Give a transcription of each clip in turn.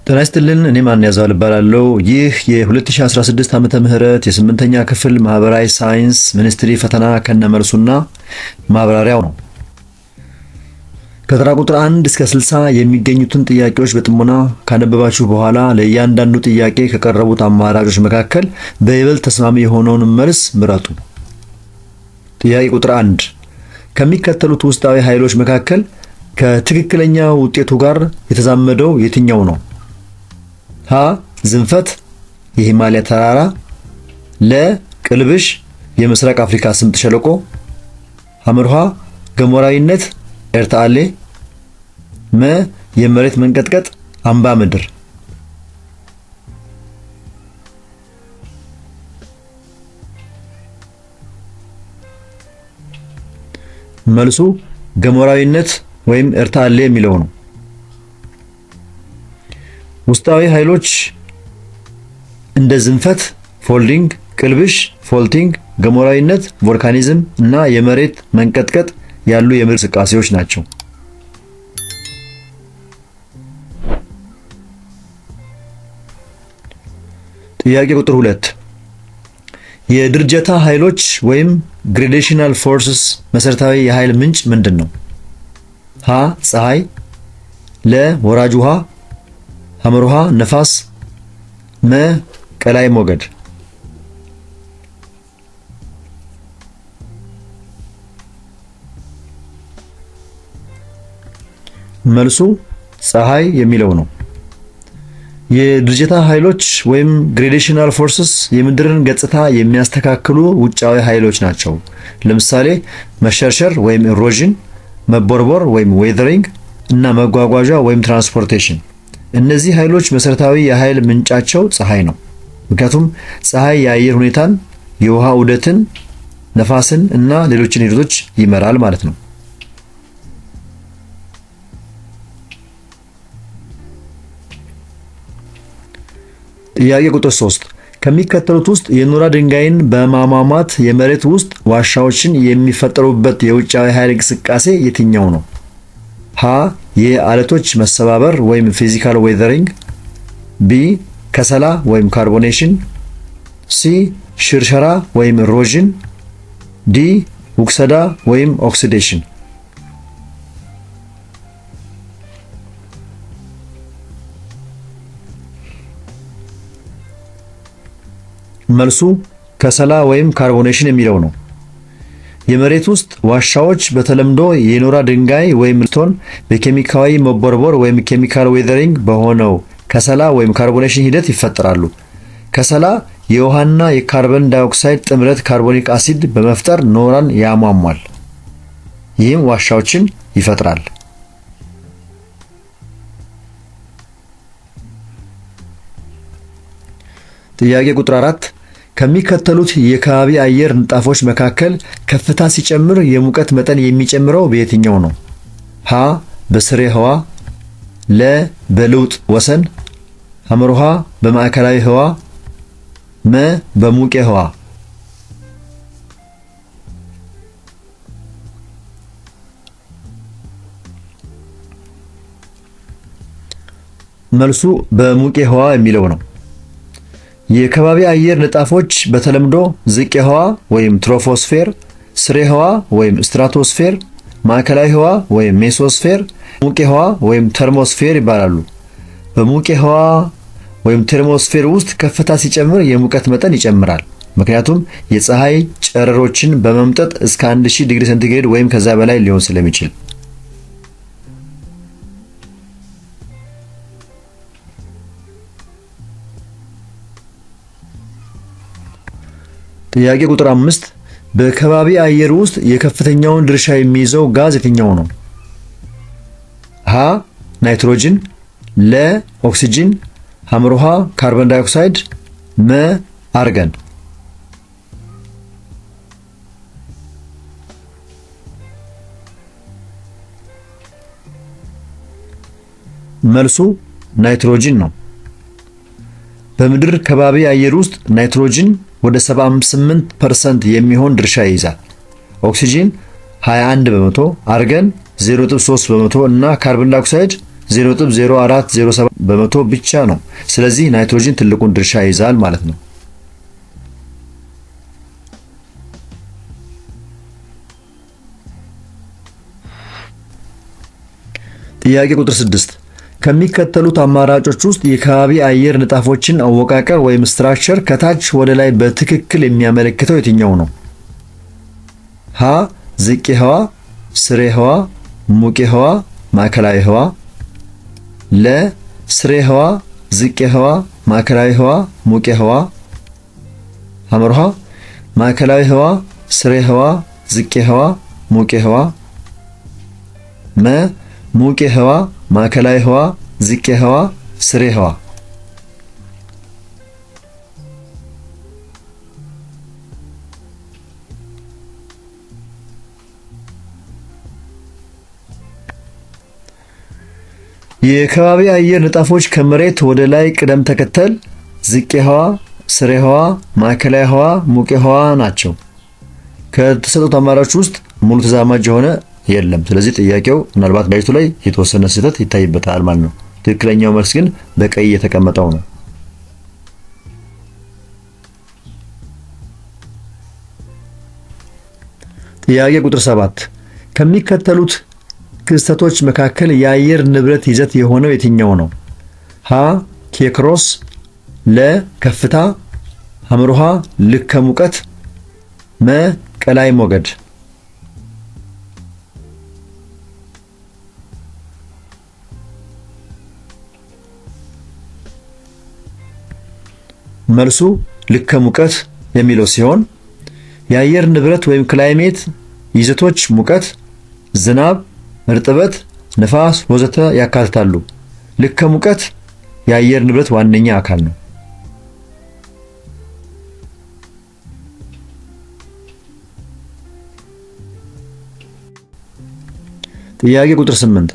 ጤና ይስጥልን። እኔ ማን ያዘዋል እባላለሁ። ይህ የ2016 ዓመተ ምህረት የስምንተኛ ክፍል ማህበራዊ ሳይንስ ሚኒስትሪ ፈተና ከነመልሱና ማብራሪያው ነው። ከተራ ቁጥር 1 እስከ 60 የሚገኙትን ጥያቄዎች በጥሞና ካነበባችሁ በኋላ ለእያንዳንዱ ጥያቄ ከቀረቡት አማራጮች መካከል በይበልጥ ተስማሚ የሆነውን መልስ ምረጡ። ጥያቄ ቁጥር 1 ከሚከተሉት ውስጣዊ ኃይሎች መካከል ከትክክለኛ ውጤቱ ጋር የተዛመደው የትኛው ነው? ሀ ዝንፈት የሂማሊያ ተራራ፣ ለ ቅልብሽ የምስራቅ አፍሪካ ስምጥ ሸለቆ፣ ሐመርሃ ገሞራዊነት ኤርታሌ፣ መ የመሬት መንቀጥቀጥ አምባ ምድር። መልሱ ገሞራዊነት ወይም ኤርታሌ የሚለው ነው። ውስጣዊ ኃይሎች እንደ ዝንፈት ፎልዲንግ፣ ቅልብሽ ፎልቲንግ፣ ገሞራዊነት ቮልካኒዝም እና የመሬት መንቀጥቀጥ ያሉ የምድር እንቅስቃሴዎች ናቸው። ጥያቄ ቁጥር 2 የድርጀታ ኃይሎች ወይም ግሬዴሽናል ፎርስስ መሰረታዊ የኃይል ምንጭ ምንድን ነው? ሀ ፀሐይ፣ ለ ወራጅ ውሃ፣ ሐመርሃ ነፋስ፣ መ ቀላይ ሞገድ። መልሱ ፀሐይ የሚለው ነው። የድርጀታ ኃይሎች ወይም ግሬዴሽናል ፎርስስ የምድርን ገጽታ የሚያስተካክሉ ውጫዊ ኃይሎች ናቸው። ለምሳሌ መሸርሸር ወይም ኢሮዥን፣ መቦርቦር ወይም ዌዘሪንግ እና መጓጓዣ ወይም ትራንስፖርቴሽን። እነዚህ ኃይሎች መሰረታዊ የኃይል ምንጫቸው ፀሐይ ነው። ምክንያቱም ፀሐይ የአየር ሁኔታን፣ የውሃ ዑደትን፣ ነፋስን እና ሌሎችን ሂደቶች ይመራል ማለት ነው። ጥያቄ ቁጥር 3 ከሚከተሉት ውስጥ የኖራ ድንጋይን በማሟሟት የመሬት ውስጥ ዋሻዎችን የሚፈጠሩበት የውጫዊ ኃይል እንቅስቃሴ የትኛው ነው? ሀ የአለቶች መሰባበር ወይም ፊዚካል ዌዘሪንግ፣ ቢ ከሰላ ወይም ካርቦኔሽን፣ ሲ ሽርሸራ ወይም ኢሮዥን፣ ዲ ውክሰዳ ወይም ኦክሲዴሽን። መልሱ ከሰላ ወይም ካርቦኔሽን የሚለው ነው። የመሬት ውስጥ ዋሻዎች በተለምዶ የኖራ ድንጋይ ወይም ስቶን በኬሚካዊ መቦርቦር ወይም ኬሚካል ዌዘሪንግ በሆነው ከሰላ ወይም ካርቦኔሽን ሂደት ይፈጠራሉ። ከሰላ የውሃና የካርበን ዳይኦክሳይድ ጥምረት ካርቦኒክ አሲድ በመፍጠር ኖራን ያሟሟል። ይህም ዋሻዎችን ይፈጥራል። ጥያቄ ቁጥር 4 ከሚከተሉት የከባቢ አየር ንጣፎች መካከል ከፍታ ሲጨምር የሙቀት መጠን የሚጨምረው በየትኛው ነው? ሀ በስሬ ህዋ፣ ለ በልውጥ ወሰን፣ ሐመርሃ በማዕከላዊ ህዋ፣ መ በሙቄ ህዋ። መልሱ በሙቄ ህዋ የሚለው ነው። የከባቢ አየር ንጣፎች በተለምዶ ዝቄ ህዋ ወይም ትሮፎስፌር፣ ስሬ ህዋ ወይም ስትራቶስፌር፣ ማዕከላዊ ህዋ ወይም ሜሶስፌር፣ ሙቄ ህዋ ወይም ተርሞስፌር ይባላሉ። በሙቄ ህዋ ወይም ተርሞስፌር ውስጥ ከፍታ ሲጨምር የሙቀት መጠን ይጨምራል። ምክንያቱም የፀሐይ ጨረሮችን በመምጠጥ እስከ 1000 ዲግሪ ሴንቲግሬድ ወይም ከዛ በላይ ሊሆን ስለሚችል። ጥያቄ ቁጥር 5 በከባቢ አየር ውስጥ የከፍተኛውን ድርሻ የሚይዘው ጋዝ የትኛው ነው? ሀ ናይትሮጅን፣ ለ ኦክሲጅን፣ ሐመርሃ ካርበን ዳይኦክሳይድ፣ መ አርገን። መልሱ ናይትሮጅን ነው። በምድር ከባቢ አየር ውስጥ ናይትሮጅን ወደ 78% የሚሆን ድርሻ ይይዛል። ኦክሲጂን 21 በመቶ፣ አርገን 0.3 በመቶ እና ካርቦን ዳይኦክሳይድ 0.0407 በመቶ ብቻ ነው። ስለዚህ ናይትሮጅን ትልቁን ድርሻ ይይዛል ማለት ነው። ጥያቄ ቁጥር 6 ከሚከተሉት አማራጮች ውስጥ የከባቢ አየር ንጣፎችን አወቃቀር ወይም ስትራክቸር ከታች ወደ ላይ በትክክል የሚያመለክተው የትኛው ነው? ሀ ዝቄ ህዋ፣ ስሬ ህዋ፣ ሙቄ ህዋ፣ ማዕከላዊ ህዋ። ለ ስሬ ህዋ፣ ዝቄ ህዋ፣ ማዕከላዊ ህዋ፣ ሙቄ ህዋ። ሐመርሃ ማዕከላዊ ህዋ፣ ስሬ ህዋ፣ ዝቄ ህዋ፣ ሙቄ ህዋ። መ ሙቄ ህዋ፣ ማዕከላዊ ህዋ፣ ዝቄ ህዋ፣ ስሬ ህዋ። የከባቢ አየር ንጣፎች ከመሬት ወደ ላይ ቅደም ተከተል ዝቄ ህዋ፣ ስሬ ህዋ፣ ማዕከላዊ ህዋ፣ ሙቄ ህዋ ናቸው። ከተሰጡት አማራጮች ውስጥ ሙሉ ተዛማጅ የሆነ የለም። ስለዚህ ጥያቄው ምናልባት ጋይቱ ላይ የተወሰነ ስህተት ይታይበታል ማለት ነው። ትክክለኛው መልስ ግን በቀይ የተቀመጠው ነው። ጥያቄ ቁጥር 7 ከሚከተሉት ክስተቶች መካከል የአየር ንብረት ይዘት የሆነው የትኛው ነው? ሀ ኬክሮስ፣ ለ ከፍታ፣ ሐመሩሃ ልክ ከሙቀት፣ መ ቀላይ ሞገድ። መልሱ ልክ ከሙቀት የሚለው ሲሆን የአየር ንብረት ወይም ክላይሜት ይዘቶች ሙቀት፣ ዝናብ፣ እርጥበት፣ ነፋስ ወዘተ ያካትታሉ። ልክ ከሙቀት የአየር ንብረት ዋነኛ አካል ነው። ጥያቄ ቁጥር 8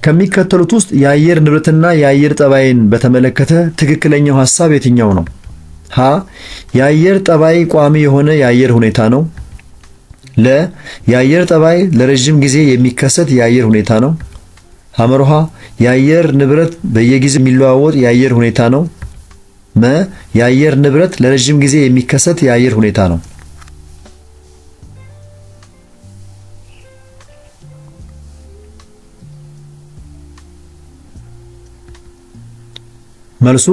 ከሚከተሉት ውስጥ የአየር ንብረትና የአየር ጠባይን በተመለከተ ትክክለኛው ሐሳብ የትኛው ነው? ሀ የአየር ጠባይ ቋሚ የሆነ የአየር ሁኔታ ነው። ለ የአየር ጠባይ ለረጅም ጊዜ የሚከሰት የአየር ሁኔታ ነው። ሐመርሃ የአየር ንብረት በየጊዜው የሚለዋወጥ የአየር ሁኔታ ነው። መ የአየር ንብረት ለረጅም ጊዜ የሚከሰት የአየር ሁኔታ ነው። መልሱ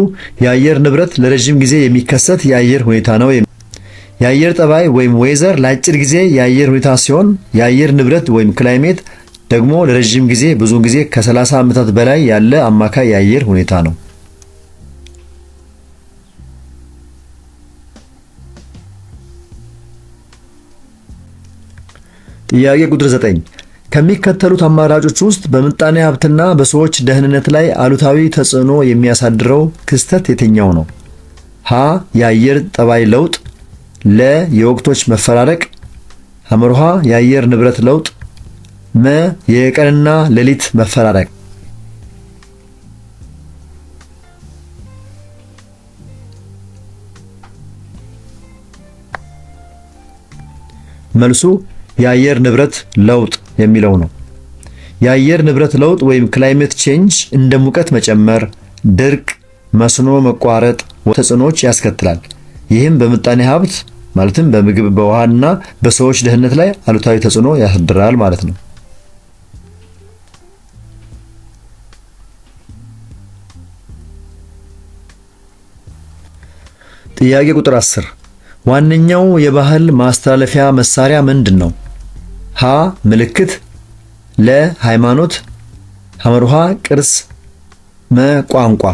የአየር ንብረት ለረጅም ጊዜ የሚከሰት የአየር ሁኔታ ነው። የአየር ጠባይ ወይም ዌዘር ለአጭር ጊዜ የአየር ሁኔታ ሲሆን የአየር ንብረት ወይም ክላይሜት ደግሞ ለረጅም ጊዜ ብዙውን ጊዜ ከ30 ዓመታት በላይ ያለ አማካይ የአየር ሁኔታ ነው። ጥያቄ ቁጥር 9 ከሚከተሉት አማራጮች ውስጥ በምጣኔ ሀብትና በሰዎች ደህንነት ላይ አሉታዊ ተጽዕኖ የሚያሳድረው ክስተት የትኛው ነው? ሀ የአየር ጠባይ ለውጥ፣ ለ የወቅቶች መፈራረቅ፣ ሐመርሃ የአየር ንብረት ለውጥ፣ መ የቀንና ሌሊት መፈራረቅ። መልሱ የአየር ንብረት ለውጥ የሚለው ነው። የአየር ንብረት ለውጥ ወይም ክላይሜት ቼንጅ እንደ ሙቀት መጨመር፣ ድርቅ፣ መስኖ መቋረጥ ተጽዕኖዎች ያስከትላል። ይህም በምጣኔ ሀብት ማለትም በምግብ በውሃና በሰዎች ደህንነት ላይ አሉታዊ ተጽዕኖ ያሳድራል ማለት ነው። ጥያቄ ቁጥር 10 ዋነኛው የባህል ማስተላለፊያ መሳሪያ ምንድን ነው? ሀ ምልክት፣ ለ ሃይማኖት፣ ሐመርሃ ቅርስ፣ መ ቋንቋ።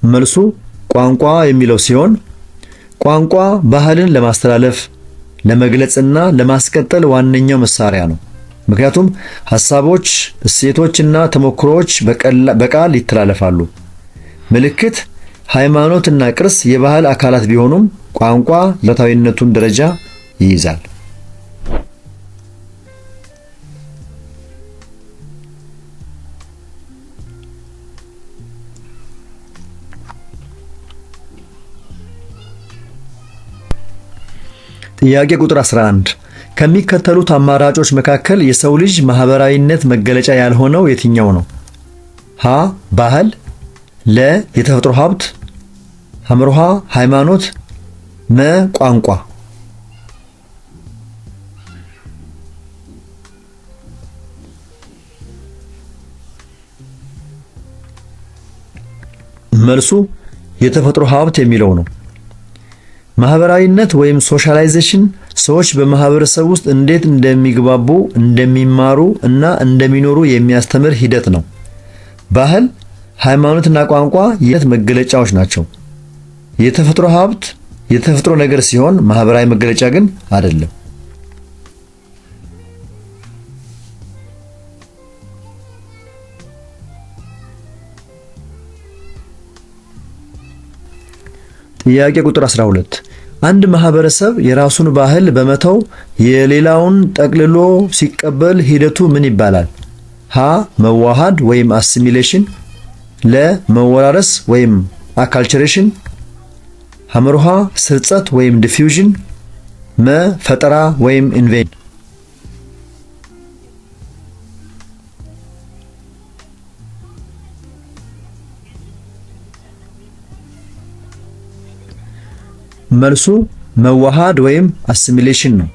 መልሱ ቋንቋ የሚለው ሲሆን ቋንቋ ባህልን ለማስተላለፍ ለመግለጽና ለማስቀጠል ዋነኛው መሳሪያ ነው። ምክንያቱም ሐሳቦች፣ እሴቶችና ተሞክሮዎች በቃል ይተላለፋሉ። ምልክት፣ ሃይማኖትና ቅርስ የባህል አካላት ቢሆኑም ቋንቋ መሠረታዊነቱን ደረጃ ይይዛል። ጥያቄ ቁጥር 11 ከሚከተሉት አማራጮች መካከል የሰው ልጅ ማህበራዊነት መገለጫ ያልሆነው የትኛው ነው? ሀ ባህል፣ ለ የተፈጥሮ ሀብት፣ ሐመርሃ ሃይማኖት፣ መ ቋንቋ። መልሱ የተፈጥሮ ሀብት የሚለው ነው። ማህበራዊነት ወይም ሶሻላይዜሽን ሰዎች በማህበረሰብ ውስጥ እንዴት እንደሚግባቡ፣ እንደሚማሩ እና እንደሚኖሩ የሚያስተምር ሂደት ነው። ባህል፣ ሃይማኖትና ቋንቋ የት መገለጫዎች ናቸው። የተፈጥሮ ሀብት የተፈጥሮ ነገር ሲሆን ማህበራዊ መገለጫ ግን አይደለም። ጥያቄ ቁጥር 12 አንድ ማህበረሰብ የራሱን ባህል በመተው የሌላውን ጠቅልሎ ሲቀበል ሂደቱ ምን ይባላል? ሀ መዋሃድ ወይም አሲሚሌሽን፣ ለ መወራረስ ወይም አካልቸሬሽን፣ ሐመርሃ ስርጸት ወይም ዲፊውዥን፣ መ ፈጠራ ወይም ኢንቬንሽን። መልሱ መዋሃድ ወይም አሲሚሌሽን ነው።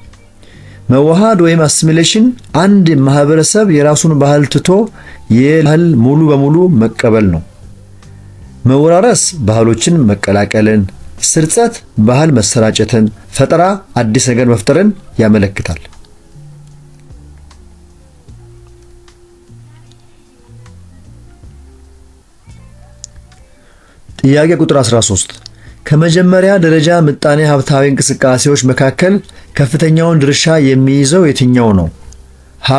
መዋሃድ ወይም አሲሚሌሽን አንድ ማህበረሰብ የራሱን ባህል ትቶ የባህል ሙሉ በሙሉ መቀበል ነው። መወራረስ ባህሎችን መቀላቀልን፣ ስርጸት ባህል መሰራጨትን፣ ፈጠራ አዲስ ነገር መፍጠርን ያመለክታል። ጥያቄ ቁጥር 13 ከመጀመሪያ ደረጃ ምጣኔ ሀብታዊ እንቅስቃሴዎች መካከል ከፍተኛውን ድርሻ የሚይዘው የትኛው ነው? ሀ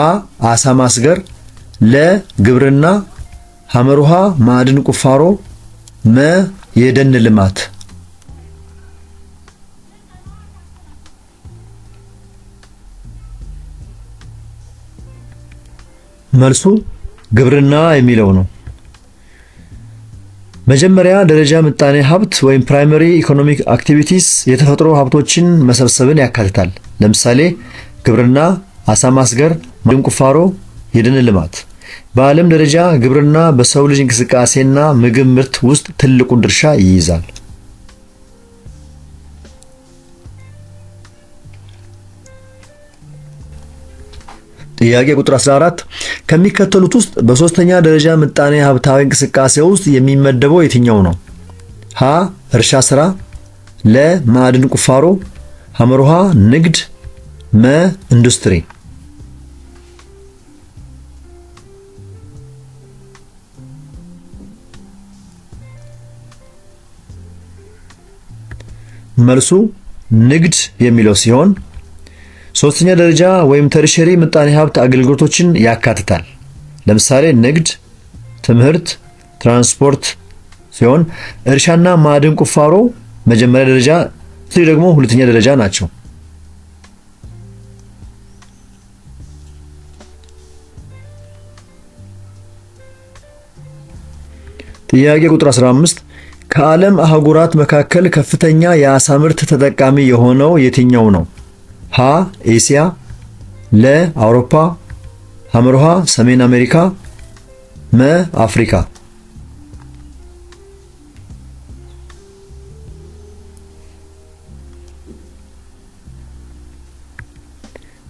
አሳ ማስገር፣ ለ ግብርና፣ ሐመርሃ ማዕድን ቁፋሮ፣ መ የደን ልማት። መልሱ ግብርና የሚለው ነው። መጀመሪያ ደረጃ ምጣኔ ሀብት ወይም ፕራይመሪ ኢኮኖሚክ አክቲቪቲስ የተፈጥሮ ሀብቶችን መሰብሰብን ያካትታል። ለምሳሌ ግብርና፣ አሳ ማስገር፣ ማዕድን ቁፋሮ፣ የደን ልማት። በዓለም ደረጃ ግብርና በሰው ልጅ እንቅስቃሴና ምግብ ምርት ውስጥ ትልቁን ድርሻ ይይዛል። ጥያቄ ቁጥር 14 ከሚከተሉት ውስጥ በሶስተኛ ደረጃ ምጣኔ ሀብታዊ እንቅስቃሴ ውስጥ የሚመደበው የትኛው ነው? ሀ እርሻ ስራ፣ ለ ማዕድን ቁፋሮ፣ ሐመርሃ ንግድ፣ መ ኢንዱስትሪ። መልሱ ንግድ የሚለው ሲሆን ሶስተኛ ደረጃ ወይም ተርሸሪ ምጣኔ ሀብት አገልግሎቶችን ያካትታል። ለምሳሌ ንግድ፣ ትምህርት፣ ትራንስፖርት ሲሆን እርሻና ማዕድን ቁፋሮ መጀመሪያ ደረጃ፣ ደግሞ ሁለተኛ ደረጃ ናቸው። ጥያቄ ቁጥር 15 ከዓለም አህጉራት መካከል ከፍተኛ የአሳ ምርት ተጠቃሚ የሆነው የትኛው ነው? ሀ ኤሲያ፣ ለ አውሮፓ፣ ሐመርሃ ሰሜን አሜሪካ፣ መ አፍሪካ።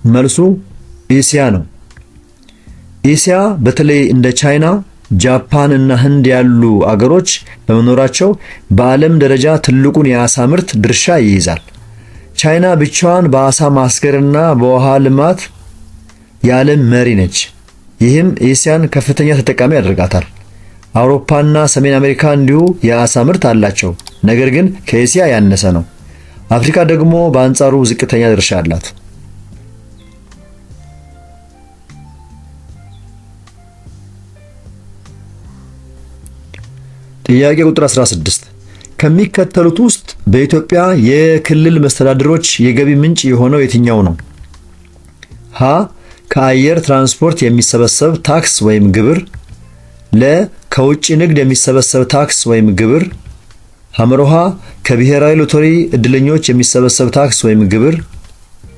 መልሱ ኤሲያ ነው። ኤሲያ በተለይ እንደ ቻይና፣ ጃፓን እና ህንድ ያሉ አገሮች በመኖራቸው በዓለም ደረጃ ትልቁን የአሳ ምርት ድርሻ ይይዛል። ቻይና ብቻዋን በአሳ ማስገርና በውሃ ልማት የዓለም መሪ ነች። ይህም ኤሲያን ከፍተኛ ተጠቃሚ ያደርጋታል። አውሮፓና ሰሜን አሜሪካ እንዲሁ የአሳ ምርት አላቸው፣ ነገር ግን ከኤሲያ ያነሰ ነው። አፍሪካ ደግሞ በአንጻሩ ዝቅተኛ ድርሻ አላት። ጥያቄ ቁጥር 16 ከሚከተሉት ውስጥ በኢትዮጵያ የክልል መስተዳድሮች የገቢ ምንጭ የሆነው የትኛው ነው? ሀ ከአየር ትራንስፖርት የሚሰበሰብ ታክስ ወይም ግብር፣ ለ ከውጭ ንግድ የሚሰበሰብ ታክስ ወይም ግብር፣ ሐመርሃ ከብሔራዊ ሎተሪ እድለኞች የሚሰበሰብ ታክስ ወይም ግብር፣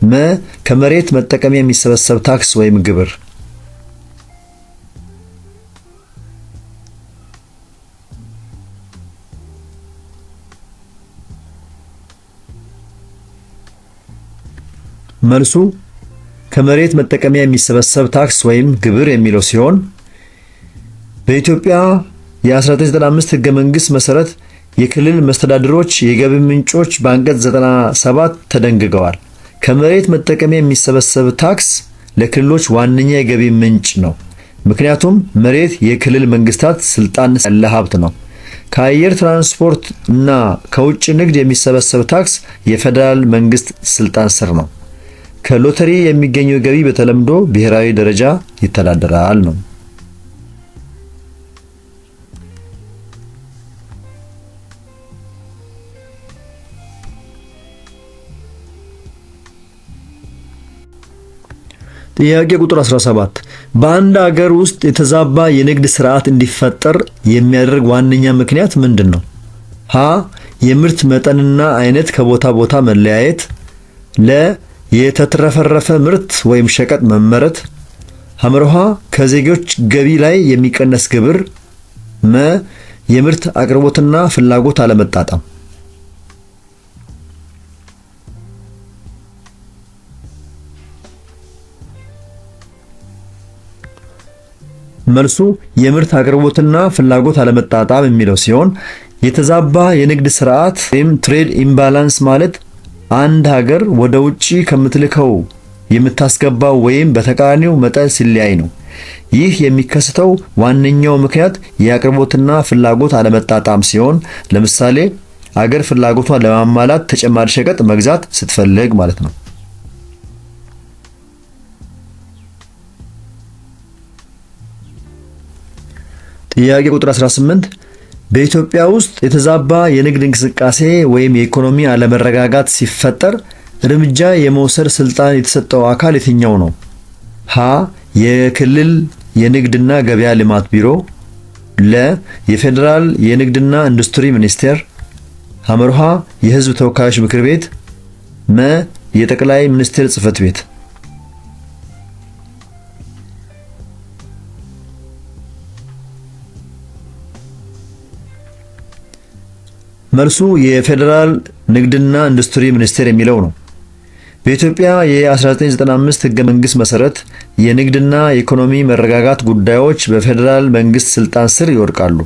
መ ከመሬት መጠቀሚያ የሚሰበሰብ ታክስ ወይም ግብር። መልሱ ከመሬት መጠቀሚያ የሚሰበሰብ ታክስ ወይም ግብር የሚለው ሲሆን በኢትዮጵያ የ1995 ሕገ መንግሥት መሠረት የክልል መስተዳድሮች የገቢ ምንጮች በአንቀጽ 97 ተደንግገዋል። ከመሬት መጠቀሚያ የሚሰበሰብ ታክስ ለክልሎች ዋነኛ የገቢ ምንጭ ነው። ምክንያቱም መሬት የክልል መንግስታት ስልጣን ያለ ሀብት ነው። ከአየር ትራንስፖርት እና ከውጭ ንግድ የሚሰበሰብ ታክስ የፌዴራል መንግስት ስልጣን ስር ነው። ከሎተሪ የሚገኘው ገቢ በተለምዶ ብሔራዊ ደረጃ ይተዳደራል ነው። ጥያቄ ቁጥር 17 በአንድ ሀገር ውስጥ የተዛባ የንግድ ስርዓት እንዲፈጠር የሚያደርግ ዋነኛ ምክንያት ምንድን ነው? ሀ የምርት መጠንና አይነት ከቦታ ቦታ መለያየት፣ ለ የተትረፈረፈ ምርት ወይም ሸቀጥ መመረት፣ ሐመርሃ ከዜጎች ገቢ ላይ የሚቀነስ ግብር፣ መ የምርት አቅርቦትና ፍላጎት አለመጣጣም። መልሱ የምርት አቅርቦትና ፍላጎት አለመጣጣም የሚለው ሲሆን የተዛባ የንግድ ስርዓት ወይም ትሬድ ኢምባላንስ ማለት አንድ ሀገር ወደ ውጪ ከምትልከው የምታስገባው ወይም በተቃራኒው መጠን ሲለያይ ነው። ይህ የሚከሰተው ዋነኛው ምክንያት የአቅርቦትና ፍላጎት አለመጣጣም ሲሆን ለምሳሌ አገር ፍላጎቷን ለማሟላት ተጨማሪ ሸቀጥ መግዛት ስትፈልግ ማለት ነው። ጥያቄ ቁጥር 18 በኢትዮጵያ ውስጥ የተዛባ የንግድ እንቅስቃሴ ወይም የኢኮኖሚ አለመረጋጋት ሲፈጠር እርምጃ የመውሰድ ስልጣን የተሰጠው አካል የትኛው ነው? ሀ የክልል የንግድና ገበያ ልማት ቢሮ፣ ለ የፌዴራል የንግድና ኢንዱስትሪ ሚኒስቴር፣ ሐመርሃ የሕዝብ ተወካዮች ምክር ቤት፣ መ የጠቅላይ ሚኒስትር ጽሕፈት ቤት። መልሱ የፌዴራል ንግድና ኢንዱስትሪ ሚኒስቴር የሚለው ነው። በኢትዮጵያ የ1995 ሕገ መንግሥት መሠረት የንግድና የኢኮኖሚ መረጋጋት ጉዳዮች በፌዴራል መንግስት ስልጣን ስር ይወድቃሉ።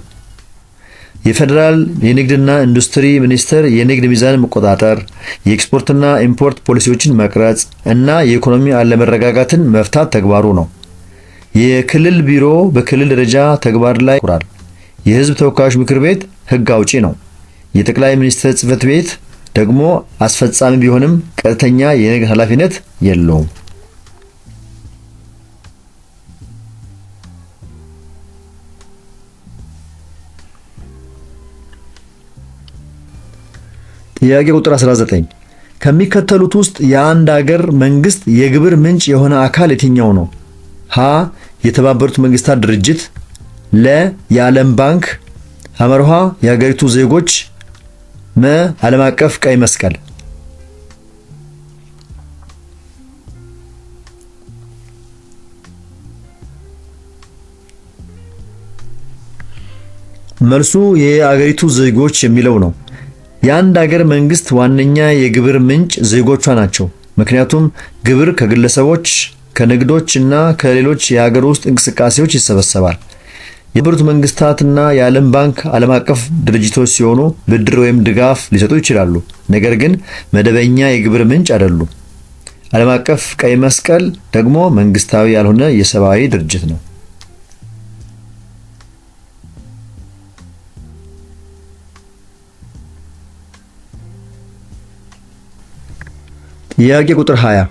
የፌዴራል የንግድና ኢንዱስትሪ ሚኒስቴር የንግድ ሚዛን መቆጣጠር፣ የኤክስፖርትና ኢምፖርት ፖሊሲዎችን መቅረጽ እና የኢኮኖሚ አለመረጋጋትን መፍታት ተግባሩ ነው። የክልል ቢሮ በክልል ደረጃ ተግባር ላይ ይውላል። የሕዝብ ተወካዮች ምክር ቤት ሕግ አውጪ ነው። የጠቅላይ ሚኒስትር ጽሕፈት ቤት ደግሞ አስፈጻሚ ቢሆንም ቀጥተኛ የንግድ ኃላፊነት የለውም። ጥያቄ ቁጥር 19 ከሚከተሉት ውስጥ የአንድ ሀገር መንግስት የግብር ምንጭ የሆነ አካል የትኛው ነው? ሀ የተባበሩት መንግስታት ድርጅት፣ ለ የዓለም ባንክ፣ ሐመርሃ የሀገሪቱ ዜጎች፣ መ ዓለም አቀፍ ቀይ መስቀል። መልሱ የአገሪቱ ዜጎች የሚለው ነው። የአንድ ሀገር መንግስት ዋነኛ የግብር ምንጭ ዜጎቿ ናቸው። ምክንያቱም ግብር ከግለሰቦች፣ ከንግዶች እና ከሌሎች የሀገር ውስጥ እንቅስቃሴዎች ይሰበሰባል። የተባበሩት መንግስታትና የዓለም ባንክ ዓለም አቀፍ ድርጅቶች ሲሆኑ ብድር ወይም ድጋፍ ሊሰጡ ይችላሉ፣ ነገር ግን መደበኛ የግብር ምንጭ አይደሉም። ዓለም አቀፍ ቀይ መስቀል ደግሞ መንግስታዊ ያልሆነ የሰብአዊ ድርጅት ነው። ጥያቄ ቁጥር 20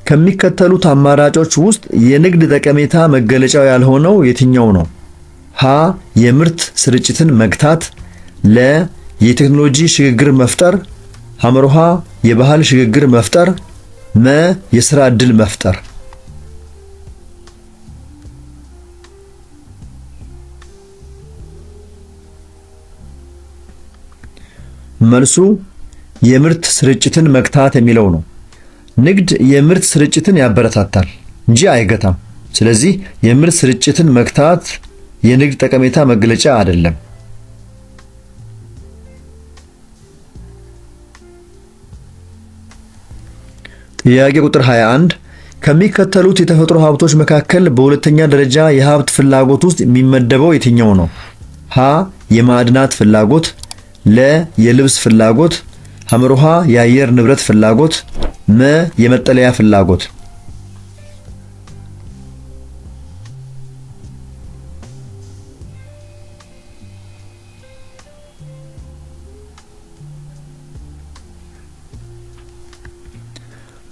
ከሚከተሉት አማራጮች ውስጥ የንግድ ጠቀሜታ መገለጫው ያልሆነው የትኛው ነው? ሀ የምርት ስርጭትን መግታት፣ ለ የቴክኖሎጂ ሽግግር መፍጠር፣ ሐመርሃ የባህል ሽግግር መፍጠር፣ መ የሥራ ዕድል መፍጠር። መልሱ የምርት ስርጭትን መግታት የሚለው ነው። ንግድ የምርት ስርጭትን ያበረታታል እንጂ አይገታም። ስለዚህ የምርት ስርጭትን መግታት የንግድ ጠቀሜታ መግለጫ አይደለም። ጥያቄ ቁጥር 21 ከሚከተሉት የተፈጥሮ ሀብቶች መካከል በሁለተኛ ደረጃ የሀብት ፍላጎት ውስጥ የሚመደበው የትኛው ነው? ሀ የማዕድናት ፍላጎት፣ ለ የልብስ ፍላጎት፣ ሐመሩሃ የአየር ንብረት ፍላጎት፣ መ የመጠለያ ፍላጎት።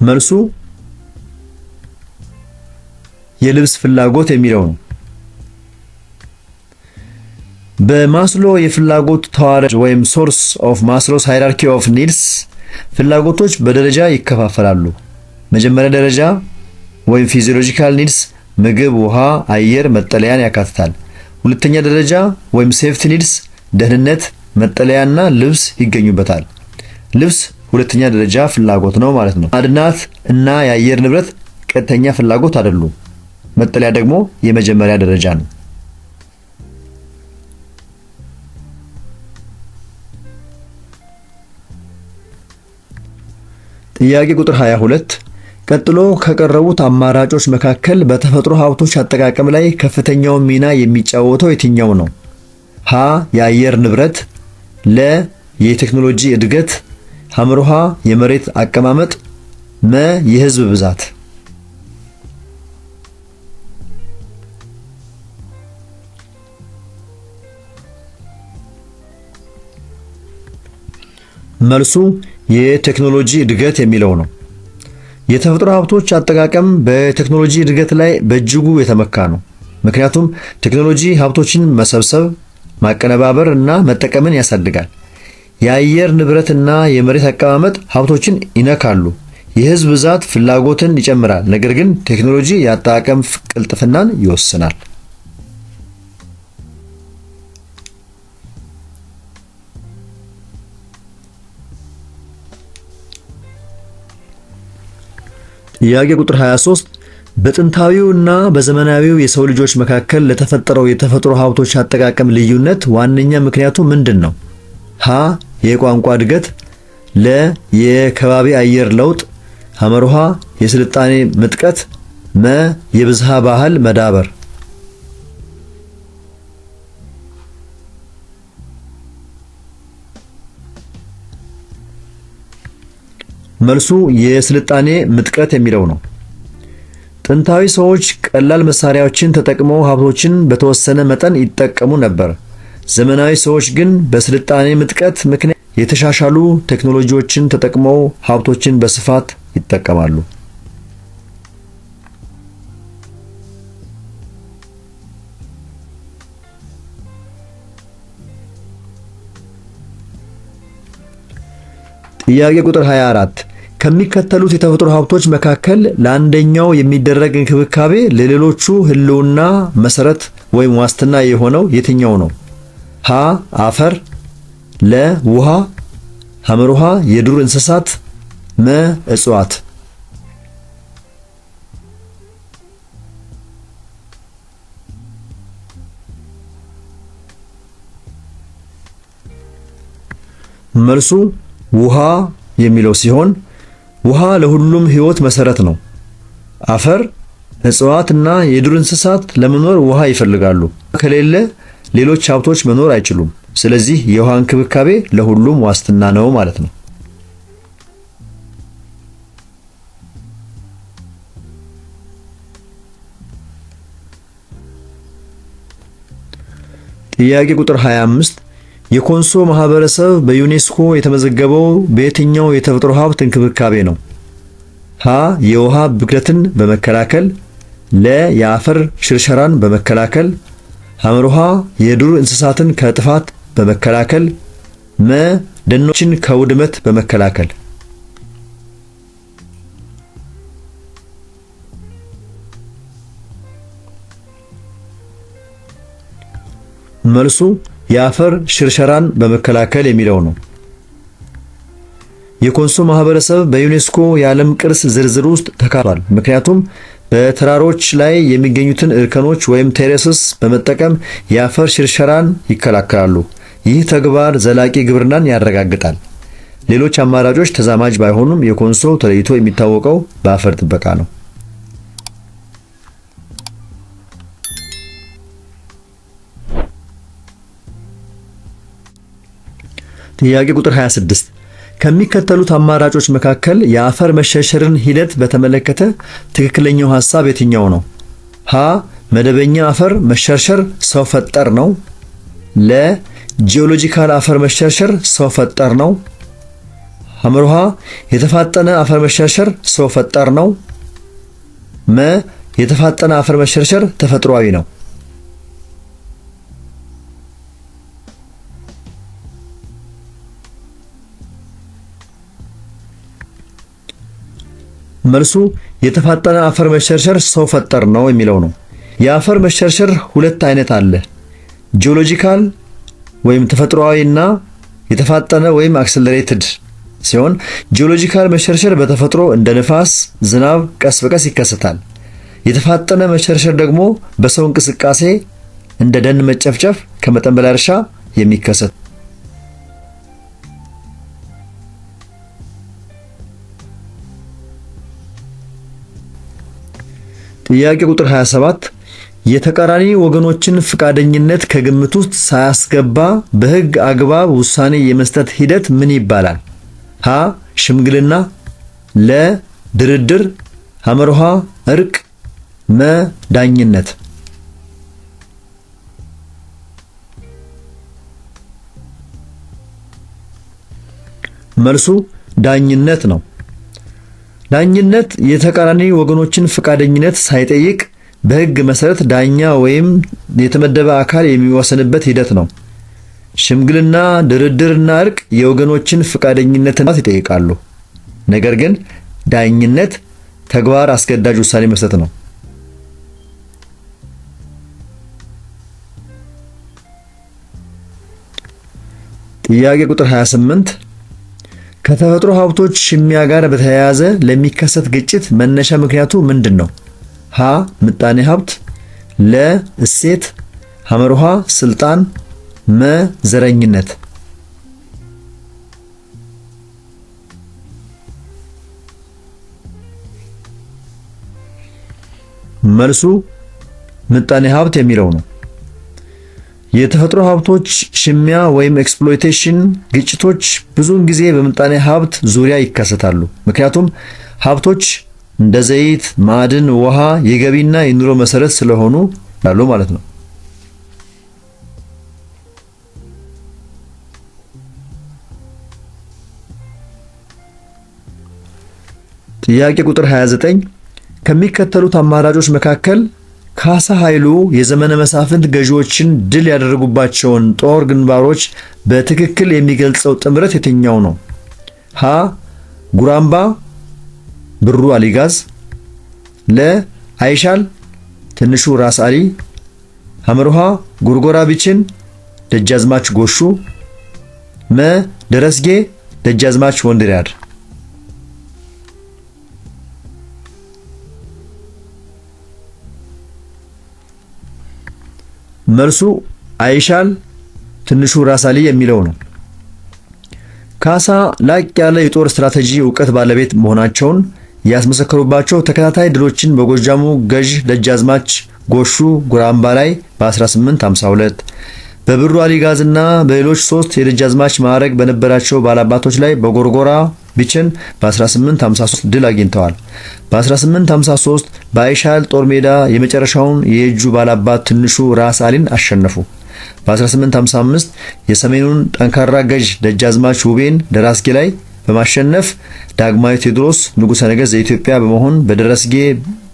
መልሱ የልብስ ፍላጎት የሚለው ነው። በማስሎ የፍላጎት ተዋረድ ወይም ሶርስ ኦፍ ማስሎስ ሃይራርኪ ኦፍ ኒድስ ፍላጎቶች በደረጃ ይከፋፈላሉ። መጀመሪያ ደረጃ ወይም ፊዚዮሎጂካል ኒድስ ምግብ፣ ውሃ፣ አየር፣ መጠለያን ያካትታል። ሁለተኛ ደረጃ ወይም ሴፍቲ ኒድስ ደህንነት፣ መጠለያና ልብስ ይገኙበታል። ልብስ ሁለተኛ ደረጃ ፍላጎት ነው ማለት ነው። ማዕድናት እና የአየር ንብረት ቀጥተኛ ፍላጎት አይደሉም። መጠለያ ደግሞ የመጀመሪያ ደረጃ ነው። ጥያቄ ቁጥር 22 ቀጥሎ ከቀረቡት አማራጮች መካከል በተፈጥሮ ሀብቶች አጠቃቀም ላይ ከፍተኛውን ሚና የሚጫወተው የትኛው ነው? ሀ የአየር ንብረት፣ ለ የቴክኖሎጂ እድገት፣ ሐመሩሃ የመሬት አቀማመጥ፣ መ የህዝብ ብዛት። መልሱ የቴክኖሎጂ እድገት የሚለው ነው። የተፈጥሮ ሀብቶች አጠቃቀም በቴክኖሎጂ እድገት ላይ በእጅጉ የተመካ ነው። ምክንያቱም ቴክኖሎጂ ሀብቶችን መሰብሰብ፣ ማቀነባበር እና መጠቀምን ያሳድጋል። የአየር ንብረት እና የመሬት አቀማመጥ ሀብቶችን ይነካሉ። የህዝብ ብዛት ፍላጎትን ይጨምራል፣ ነገር ግን ቴክኖሎጂ የአጠቃቀም ቅልጥፍናን ይወስናል። ጥያቄ ቁጥር 23 በጥንታዊው እና በዘመናዊው የሰው ልጆች መካከል ለተፈጠረው የተፈጥሮ ሀብቶች አጠቃቀም ልዩነት ዋነኛ ምክንያቱ ምንድን ነው? ሀ የቋንቋ እድገት፣ ለ የከባቢ አየር ለውጥ፣ ሐመሩሃ የስልጣኔ ምጥቀት፣ መ የብዝሃ ባህል መዳበር። መልሱ የስልጣኔ ምጥቀት የሚለው ነው። ጥንታዊ ሰዎች ቀላል መሳሪያዎችን ተጠቅመው ሀብቶችን በተወሰነ መጠን ይጠቀሙ ነበር። ዘመናዊ ሰዎች ግን በስልጣኔ ምጥቀት ምክንያት የተሻሻሉ ቴክኖሎጂዎችን ተጠቅመው ሀብቶችን በስፋት ይጠቀማሉ። ጥያቄ ቁጥር 24 ከሚከተሉት የተፈጥሮ ሀብቶች መካከል ለአንደኛው የሚደረግ እንክብካቤ ለሌሎቹ ህልውና መሰረት ወይም ዋስትና የሆነው የትኛው ነው? ሀ አፈር፣ ለ ውሃ፣ ሐመሩሃ የዱር እንስሳት፣ መ እጽዋት። መልሱ ውሃ የሚለው ሲሆን ውሃ ለሁሉም ህይወት መሰረት ነው። አፈር፣ እጽዋት እና የዱር እንስሳት ለመኖር ውሃ ይፈልጋሉ። ከሌለ ሌሎች ሀብቶች መኖር አይችሉም። ስለዚህ የውሃ እንክብካቤ ለሁሉም ዋስትና ነው ማለት ነው። ጥያቄ ቁጥር 25 የኮንሶ ማህበረሰብ በዩኔስኮ የተመዘገበው በየትኛው የተፈጥሮ ሀብት እንክብካቤ ነው? ሀ የውሃ ብክለትን በመከላከል፣ ለ የአፈር ሽርሸራን በመከላከል፣ ሐመሩሃ የዱር እንስሳትን ከጥፋት በመከላከል፣ መ ደኖችን ከውድመት በመከላከል። መልሱ የአፈር ሽርሸራን በመከላከል የሚለው ነው። የኮንሶ ማህበረሰብ በዩኔስኮ የዓለም ቅርስ ዝርዝር ውስጥ ተካቷል። ምክንያቱም በተራሮች ላይ የሚገኙትን እርከኖች ወይም ቴሬስስ በመጠቀም የአፈር ሽርሸራን ይከላከላሉ። ይህ ተግባር ዘላቂ ግብርናን ያረጋግጣል። ሌሎች አማራጮች ተዛማጅ ባይሆኑም የኮንሶ ተለይቶ የሚታወቀው በአፈር ጥበቃ ነው። ጥያቄ ቁጥር 26 ከሚከተሉት አማራጮች መካከል የአፈር መሸርሸርን ሂደት በተመለከተ ትክክለኛው ሐሳብ የትኛው ነው? ሀ መደበኛ አፈር መሸርሸር ሰው ፈጠር ነው። ለ ጂኦሎጂካል አፈር መሸርሸር ሰው ፈጠር ነው። ሐመርሃ የተፋጠነ አፈር መሸርሸር ሰው ፈጠር ነው። መ የተፋጠነ አፈር መሸርሸር ተፈጥሯዊ ነው። መልሱ የተፋጠነ አፈር መሸርሸር ሰው ፈጠር ነው የሚለው ነው። የአፈር መሸርሸር ሁለት አይነት አለ። ጂኦሎጂካል ወይም ተፈጥሯዊና የተፋጠነ ወይም አክሰለሬትድ ሲሆን ጂኦሎጂካል መሸርሸር በተፈጥሮ እንደ ንፋስ፣ ዝናብ ቀስ በቀስ ይከሰታል። የተፋጠነ መሸርሸር ደግሞ በሰው እንቅስቃሴ እንደ ደን መጨፍጨፍ፣ ከመጠን በላይ እርሻ የሚከሰት። ጥያቄ ቁጥር 27 የተቃራኒ ወገኖችን ፍቃደኝነት ከግምት ውስጥ ሳያስገባ በሕግ አግባብ ውሳኔ የመስጠት ሂደት ምን ይባላል? ሀ ሽምግልና፣ ለ ድርድር፣ ሐመርሃ እርቅ፣ መ ዳኝነት። መልሱ ዳኝነት ነው። ዳኝነት የተቃራኒ ወገኖችን ፍቃደኝነት ሳይጠይቅ በሕግ መሰረት ዳኛ ወይም የተመደበ አካል የሚወሰንበት ሂደት ነው። ሽምግልና፣ ድርድርና እርቅ የወገኖችን ፍቃደኝነትን ይጠይቃሉ። ነገር ግን ዳኝነት ተግባር አስገዳጅ ውሳኔ መስጠት ነው። ጥያቄ ቁጥር 28 ከተፈጥሮ ሀብቶች ሽሚያ ጋር በተያያዘ ለሚከሰት ግጭት መነሻ ምክንያቱ ምንድን ነው? ሀ ምጣኔ ሀብት፣ ለ እሴት፣ ሐመርሃ ስልጣን፣ መ ዘረኝነት። መልሱ ምጣኔ ሀብት የሚለው ነው። የተፈጥሮ ሀብቶች ሽሚያ ወይም ኤክስፕሎይቴሽን ግጭቶች ብዙውን ጊዜ በምጣኔ ሀብት ዙሪያ ይከሰታሉ። ምክንያቱም ሀብቶች እንደ ዘይት፣ ማዕድን፣ ውሃ የገቢና የኑሮ መሰረት ስለሆኑ ያሉ ማለት ነው። ጥያቄ ቁጥር 29 ከሚከተሉት አማራጮች መካከል ካሳ ኃይሉ የዘመነ መሳፍንት ገዢዎችን ድል ያደረጉባቸውን ጦር ግንባሮች በትክክል የሚገልጸው ጥምረት የትኛው ነው? ሀ ጉራምባ ብሩ አሊጋዝ፣ ለ አይሻል ትንሹ ራስ አሊ፣ ሐመርሃ ጎርጎራ ቢችን ደጃዝማች ጎሹ፣ መ ደረስጌ ደጃዝማች ወንድሪያድ። መልሱ አይሻል ትንሹ ራስ አሊ የሚለው ነው። ካሳ ላቅ ያለ የጦር ስትራቴጂ ዕውቀት ባለቤት መሆናቸውን ያስመሰከሩባቸው ተከታታይ ድሎችን በጎጃሙ ገዥ ደጃዝማች ጎሹ ጉራምባ ላይ በ1852 በብሩ አሊጋዝና በሌሎች 3 የደጃዝማች ማዕረግ በነበራቸው ባላባቶች ላይ በጎርጎራ ቢችን በ1853 ድል አግኝተዋል። በ1853 በአይሻል ጦር ሜዳ የመጨረሻውን የእጁ ባላባት ትንሹ ራስ አሊን አሸነፉ። በ1855 የሰሜኑን ጠንካራ ገዥ ደጃዝማች ውቤን ደራስጌ ላይ በማሸነፍ ዳግማዊ ቴዎድሮስ ንጉሠ ነገሥት ዘኢትዮጵያ በመሆን በደረስጌ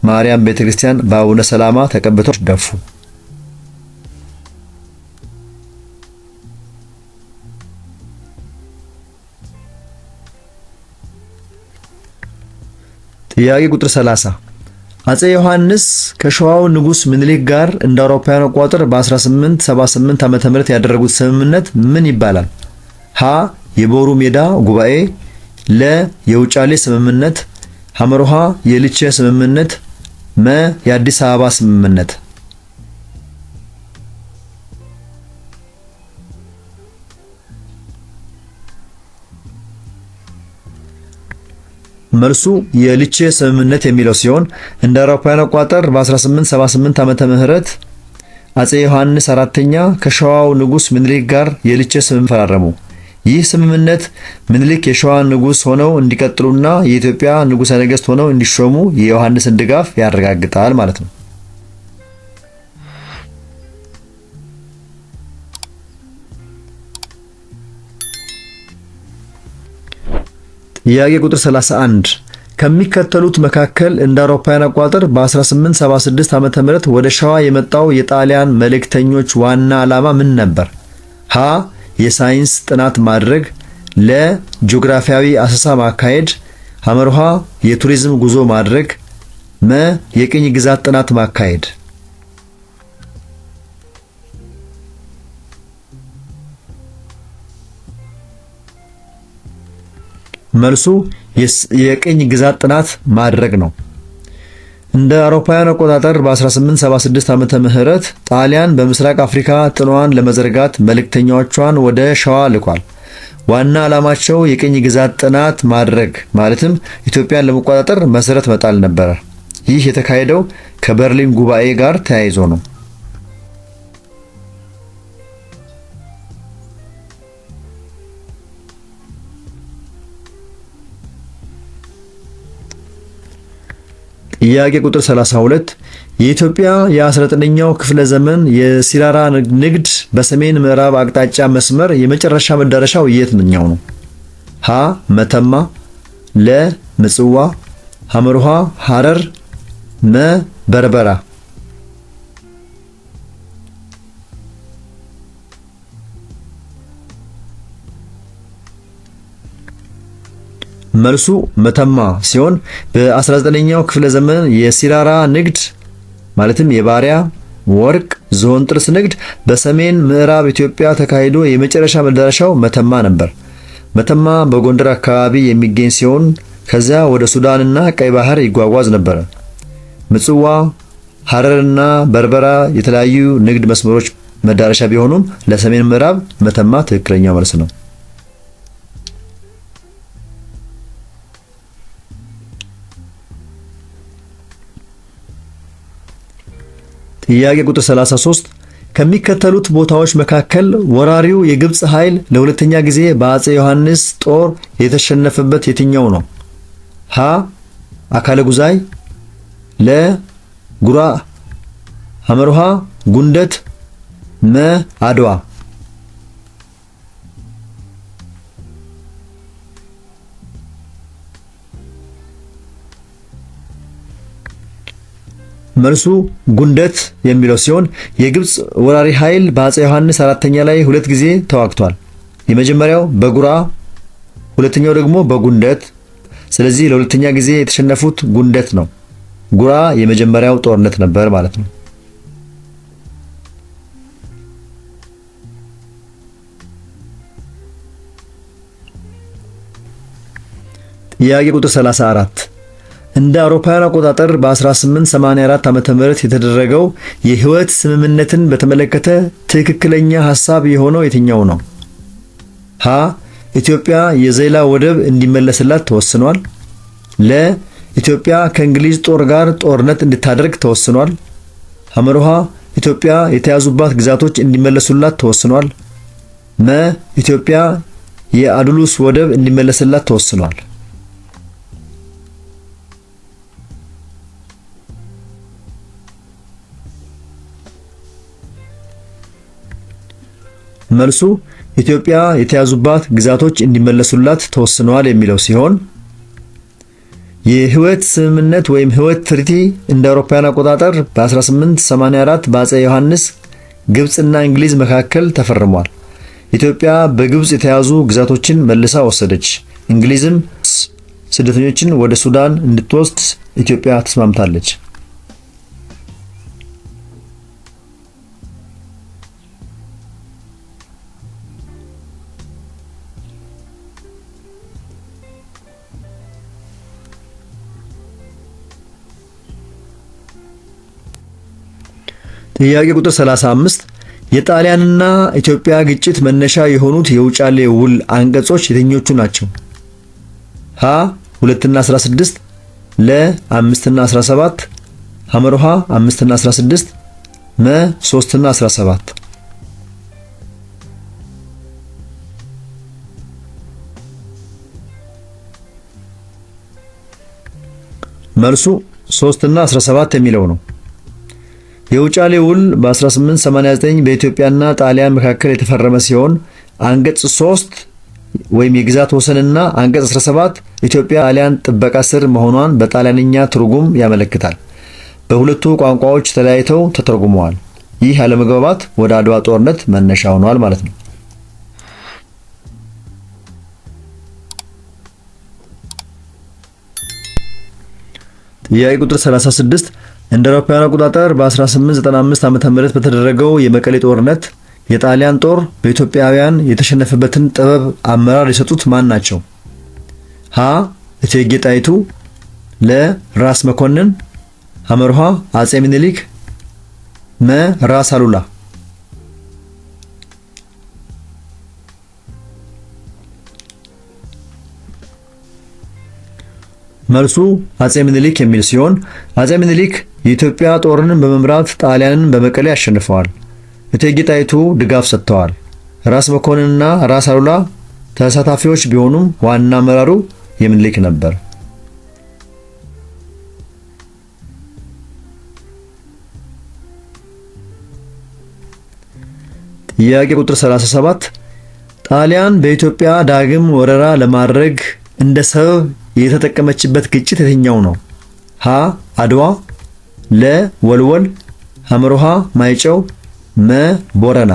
ማርያም ቤተክርስቲያን በአቡነ ሰላማ ተቀብተው ደፉ። ጥያቄ ቁጥር 30 አፄ ዮሐንስ ከሸዋው ንጉስ ምኒልክ ጋር እንደ አውሮፓውያን አቆጣጠር በ1878 ዓ.ም ያደረጉት ስምምነት ምን ይባላል? ሀ የቦሩ ሜዳ ጉባኤ፣ ለ የውጫሌ ስምምነት፣ ሐመርሃ የልቼ ስምምነት፣ መ የአዲስ አበባ ስምምነት። መልሱ የልቼ ስምምነት የሚለው ሲሆን እንደ አውሮፓውያን አቆጣጠር በ1878 ዓመተ ምህረት አጼ ዮሐንስ አራተኛ ከሸዋው ንጉስ ምኒልክ ጋር የልቼ ስምምነት ፈራረሙ። ይህ ስምምነት ምኒልክ የሸዋ ንጉስ ሆነው እንዲቀጥሉና የኢትዮጵያ ንጉሠ ነገሥት ሆነው እንዲሾሙ የዮሐንስን ድጋፍ ያረጋግጣል ማለት ነው። ጥያቄ ቁጥር 31 ከሚከተሉት መካከል እንደ አውሮፓውያን አቆጣጠር በ1876 ዓመተ ምህረት ወደ ሸዋ የመጣው የጣሊያን መልእክተኞች ዋና ዓላማ ምን ነበር? ሀ የሳይንስ ጥናት ማድረግ፣ ለ ጂኦግራፊያዊ አሰሳ ማካሄድ፣ ሐመርሃ የቱሪዝም ጉዞ ማድረግ፣ መ የቅኝ ግዛት ጥናት ማካሄድ። መልሱ የቅኝ ግዛት ጥናት ማድረግ ነው። እንደ አውሮፓውያን አቆጣጠር በ1876 ዓመተ ምህረት ጣሊያን በምስራቅ አፍሪካ ጥኗን ለመዘርጋት መልእክተኞቿን ወደ ሸዋ ልኳል። ዋና ዓላማቸው የቅኝ ግዛት ጥናት ማድረግ ማለትም ኢትዮጵያን ለመቆጣጠር መሰረት መጣል ነበር። ይህ የተካሄደው ከበርሊን ጉባኤ ጋር ተያይዞ ነው። ጥያቄ ቁጥር 32 የኢትዮጵያ የ19ኛው ክፍለ ዘመን የሲራራ ንግድ በሰሜን ምዕራብ አቅጣጫ መስመር የመጨረሻ መዳረሻው የትኛው ነው? ሀ መተማ፣ ለ ምጽዋ፣ ሐመርሃ ሐረር፣ መ በርበራ። መልሱ መተማ ሲሆን በ19ኛው ክፍለ ዘመን የሲራራ ንግድ ማለትም የባሪያ ወርቅ፣ ዝሆን ጥርስ ንግድ በሰሜን ምዕራብ ኢትዮጵያ ተካሂዶ የመጨረሻ መዳረሻው መተማ ነበር። መተማ በጎንደር አካባቢ የሚገኝ ሲሆን ከዚያ ወደ ሱዳንና ቀይ ባህር ይጓጓዝ ነበር። ምጽዋ፣ ሐረርና በርበራ የተለያዩ ንግድ መስመሮች መዳረሻ ቢሆኑም ለሰሜን ምዕራብ መተማ ትክክለኛው መልስ ነው። ጥያቄ ቁጥር 33 ከሚከተሉት ቦታዎች መካከል ወራሪው የግብጽ ኃይል ለሁለተኛ ጊዜ በአጼ ዮሐንስ ጦር የተሸነፈበት የትኛው ነው? ሀ አካለ ጉዛይ፣ ለ ጉራ፣ ሐመርሃ ጉንደት፣ መ አድዋ። መልሱ ጉንደት የሚለው ሲሆን የግብጽ ወራሪ ኃይል በአጼ ዮሐንስ አራተኛ ላይ ሁለት ጊዜ ተዋግቷል። የመጀመሪያው በጉራ፣ ሁለተኛው ደግሞ በጉንደት። ስለዚህ ለሁለተኛ ጊዜ የተሸነፉት ጉንደት ነው። ጉራ የመጀመሪያው ጦርነት ነበር ማለት ነው። ጥያቄ ቁጥር 34 እንደ አውሮፓውያን አቆጣጠር በ1884 ዓመተ ምህረት የተደረገው የህይወት ስምምነትን በተመለከተ ትክክለኛ ሐሳብ የሆነው የትኛው ነው? ሀ ኢትዮጵያ የዘይላ ወደብ እንዲመለስላት ተወስኗል። ለ ኢትዮጵያ ከእንግሊዝ ጦር ጋር ጦርነት እንድታደርግ ተወስኗል። ሐመርሃ ኢትዮጵያ የተያዙባት ግዛቶች እንዲመለሱላት ተወስኗል። መ ኢትዮጵያ የአዱሉስ ወደብ እንዲመለስላት ተወስኗል። መልሱ ኢትዮጵያ የተያዙባት ግዛቶች እንዲመለሱላት ተወስኗል የሚለው ሲሆን የህይወት ስምምነት ወይም ህይወት ትሪቲ እንደ አውሮፓውያን አቆጣጠር በ1884 በአጼ ዮሐንስ ግብጽና እንግሊዝ መካከል ተፈርሟል። ኢትዮጵያ በግብጽ የተያዙ ግዛቶችን መልሳ ወሰደች። እንግሊዝም ስደተኞችን ወደ ሱዳን እንድትወስድ ኢትዮጵያ ተስማምታለች። ጥያቄ ቁጥር 35 የጣሊያንና ኢትዮጵያ ግጭት መነሻ የሆኑት የውጫሌ ውል አንቀጾች የትኞቹ ናቸው? ሀ 2 እና 16 ለ 5 እና 17 ሐመርሃ 5 እና 16 መ 3 እና 17 መልሱ 3 እና 17 የሚለው ነው። የውጫሌ ውል በ1889 በኢትዮጵያና ጣሊያን መካከል የተፈረመ ሲሆን አንቀጽ 3 ወይም የግዛት ወሰንና አንቀጽ 17 ኢትዮጵያ ጣሊያን ጥበቃ ስር መሆኗን በጣሊያንኛ ትርጉም ያመለክታል። በሁለቱ ቋንቋዎች ተለያይተው ተተርጉመዋል። ይህ አለመግባባት ወደ አድዋ ጦርነት መነሻ ሆኗል ማለት ነው። ጥያቄ ቁጥር 36 እንደ አውሮፓውያን አቆጣጠር በ1895 ዓ.ም በተደረገው የመቀሌ ጦርነት የጣሊያን ጦር በኢትዮጵያውያን የተሸነፈበትን ጥበብ አመራር የሰጡት ማን ናቸው? ሀ እቴጌ ጣይቱ፣ ለ ራስ መኮንን፣ ሐመርሃ አጼ ምኒልክ፣ መ ራስ አሉላ። መልሱ አጼ ምኒልክ የሚል ሲሆን አጼ ምኒልክ የኢትዮጵያ ጦርን በመምራት ጣሊያንን በመቀሌ አሸንፈዋል። እቴጌ ጣይቱ ድጋፍ ሰጥተዋል። ራስ መኮንንና ራስ አሉላ ተሳታፊዎች ቢሆኑም ዋና አመራሩ የምኒልክ ነበር። ጥያቄ ቁጥር 37 ጣሊያን በኢትዮጵያ ዳግም ወረራ ለማድረግ እንደ ሰበብ የተጠቀመችበት ግጭት የትኛው ነው? ሀ አድዋ፣ ለ ወልወል፣ ሐመርሃ ማይጨው፣ መ ቦረና።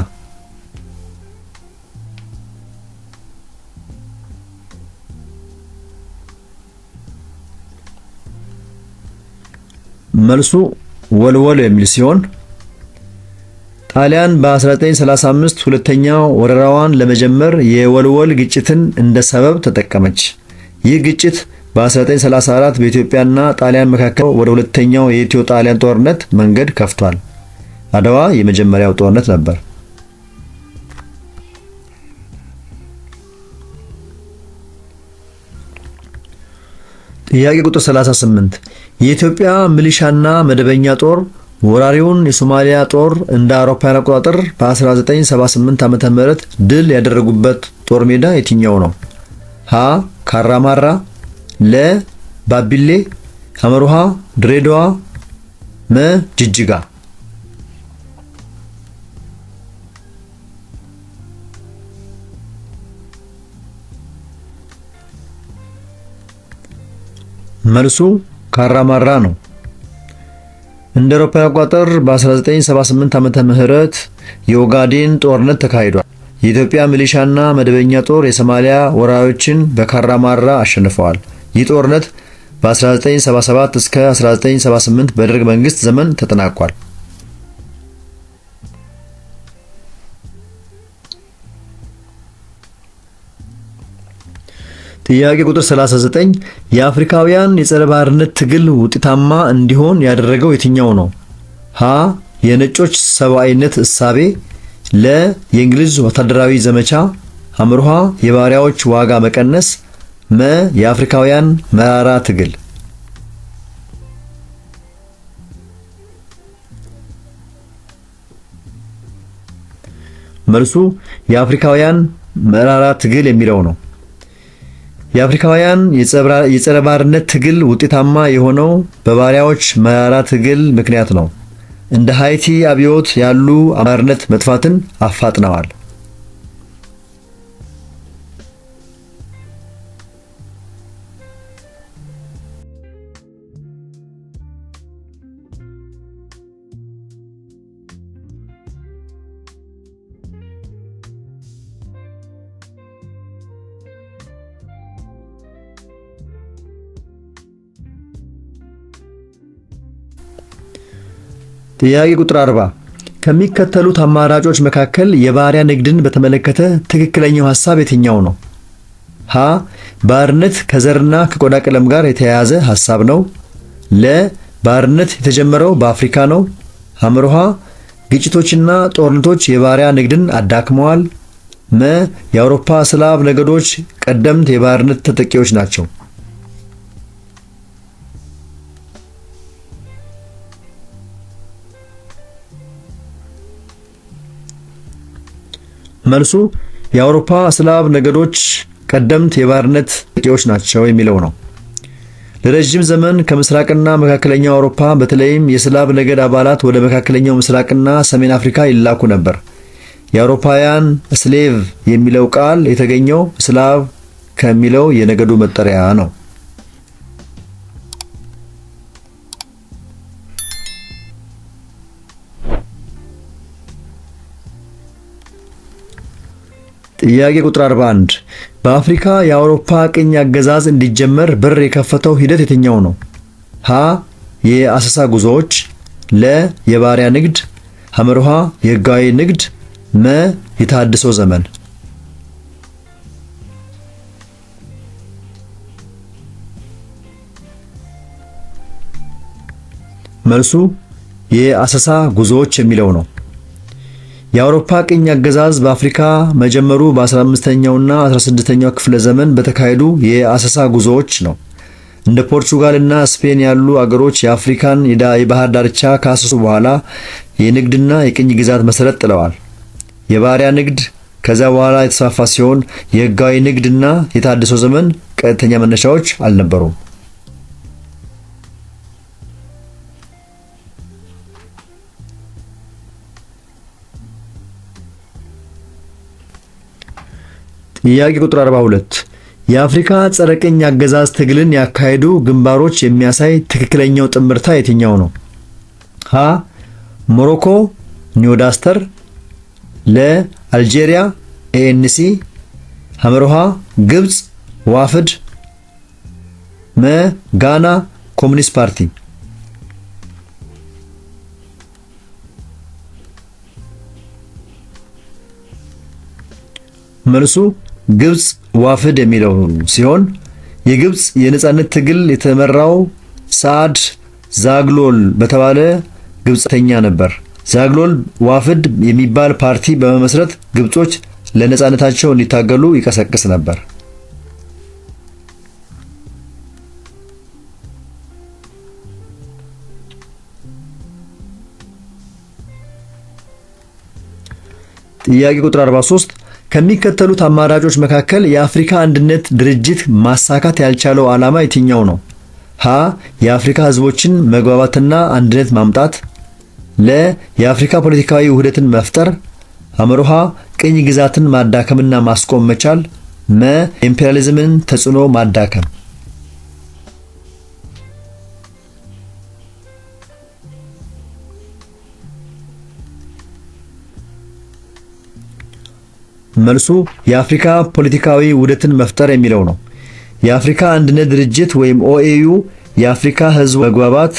መልሱ ወልወል የሚል ሲሆን ጣሊያን በ1935 ሁለተኛው ወረራዋን ለመጀመር የወልወል ግጭትን እንደ ሰበብ ተጠቀመች። ይህ ግጭት በ1934 በኢትዮጵያና ጣሊያን መካከል ወደ ሁለተኛው የኢትዮ ጣሊያን ጦርነት መንገድ ከፍቷል። አድዋ የመጀመሪያው ጦርነት ነበር። ጥያቄ ቁጥር 38 የኢትዮጵያ ሚሊሻና መደበኛ ጦር ወራሪውን የሶማሊያ ጦር እንደ አውሮፓውያን አቆጣጠር በ1978 ዓ.ም ድል ያደረጉበት ጦር ሜዳ የትኛው ነው? ሀ ካራማራ፣ ለ ባቢሌ፣ ሐመርሃ ድሬዳዋ፣ መ ጅጅጋ። መልሱ ካራማራ ነው። እንደ አውሮፓውያን አቆጣጠር በ1978 ዓመተ ምህረት የኦጋዴን ጦርነት ተካሂዷል። የኢትዮጵያ ሚሊሻና መደበኛ ጦር የሶማሊያ ወራሪዎችን በካራማራ አሸንፈዋል። ይህ ጦርነት በ1977 እስከ 1978 በደርግ መንግስት ዘመን ተጠናቋል። ጥያቄ ቁጥር 39 የአፍሪካውያን የጸረ ባርነት ትግል ውጤታማ እንዲሆን ያደረገው የትኛው ነው? ሀ የነጮች ሰብአዊነት እሳቤ፣ ለ የእንግሊዝ ወታደራዊ ዘመቻ፣ ሐመርሃ የባሪያዎች ዋጋ መቀነስ፣ መ የአፍሪካውያን መራራ ትግል። መልሱ የአፍሪካውያን መራራ ትግል የሚለው ነው። የአፍሪካውያን የጸረ ባርነት ትግል ውጤታማ የሆነው በባሪያዎች መራራ ትግል ምክንያት ነው። እንደ ሃይቲ አብዮት ያሉ ባርነት መጥፋትን አፋጥነዋል። ጥያቄ ቁጥር 40 ከሚከተሉት አማራጮች መካከል የባሪያ ንግድን በተመለከተ ትክክለኛው ሐሳብ የትኛው ነው? ሀ ባርነት ከዘርና ከቆዳ ቀለም ጋር የተያያዘ ሐሳብ ነው። ለ ባርነት የተጀመረው በአፍሪካ ነው። ሐመርሃ ግጭቶችና ጦርነቶች የባሪያ ንግድን አዳክመዋል። መ የአውሮፓ ስላቭ ነገዶች ቀደምት የባርነት ተጠቂዎች ናቸው። መልሱ የአውሮፓ ስላቭ ነገዶች ቀደምት የባርነት ተጠቂዎች ናቸው የሚለው ነው። ለረጅም ዘመን ከምስራቅና መካከለኛው አውሮፓ በተለይም የስላቭ ነገድ አባላት ወደ መካከለኛው ምስራቅና ሰሜን አፍሪካ ይላኩ ነበር። የአውሮፓውያን ስሌቭ የሚለው ቃል የተገኘው ስላቭ ከሚለው የነገዱ መጠሪያ ነው። ጥያቄ ቁጥር 41 በአፍሪካ የአውሮፓ ቅኝ አገዛዝ እንዲጀመር በር የከፈተው ሂደት የትኛው ነው? ሀ የአሰሳ ጉዞዎች፣ ለ የባሪያ ንግድ፣ ሐመርሃ የህጋዊ ንግድ፣ መ የተሃድሶ ዘመን። መልሱ የአሰሳ ጉዞዎች የሚለው ነው። የአውሮፓ ቅኝ አገዛዝ በአፍሪካ መጀመሩ በ15ኛውና 16ኛው ክፍለ ዘመን በተካሄዱ የአሰሳ ጉዞዎች ነው። እንደ ፖርቹጋል እና ስፔን ያሉ አገሮች የአፍሪካን የባህር ዳርቻ ካሰሱ በኋላ የንግድና የቅኝ ግዛት መሰረት ጥለዋል። የባሪያ ንግድ ከዚያ በኋላ የተስፋፋ ሲሆን የህጋዊ ንግድና የተሃድሶ ዘመን ቀጥተኛ መነሻዎች አልነበሩም። ጥያቄ ቁጥር 42 የአፍሪካ ጸረ ቅኝ አገዛዝ ትግልን ያካሄዱ ግንባሮች የሚያሳይ ትክክለኛው ጥምርታ የትኛው ነው? ሀ ሞሮኮ ኒዮዳስተር፣ ለ አልጄሪያ ኤኤንሲ፣ ሐመርሃ ግብጽ ዋፍድ፣ መ ጋና ኮሙኒስት ፓርቲ። መልሱ ግብጽ ዋፍድ የሚለው ሲሆን የግብጽ የነጻነት ትግል የተመራው ሳዕድ ዛግሎል በተባለ ግብጽተኛ ነበር። ዛግሎል ዋፍድ የሚባል ፓርቲ በመመስረት ግብጾች ለነጻነታቸው እንዲታገሉ ይቀሰቅስ ነበር። ጥያቄ ቁጥር 43 ከሚከተሉት አማራጮች መካከል የአፍሪካ አንድነት ድርጅት ማሳካት ያልቻለው ዓላማ የትኛው ነው? ሀ የአፍሪካ ህዝቦችን መግባባትና አንድነት ማምጣት፣ ለ የአፍሪካ ፖለቲካዊ ውህደትን መፍጠር፣ ሐመርሃ ቅኝ ግዛትን ማዳከምና ማስቆም መቻል፣ መ ኢምፔሪያሊዝምን ተጽዕኖ ማዳከም። መልሱ የአፍሪካ ፖለቲካዊ ውህደትን መፍጠር የሚለው ነው። የአፍሪካ አንድነት ድርጅት ወይም ኦኤዩ የአፍሪካ ህዝብ መግባባት፣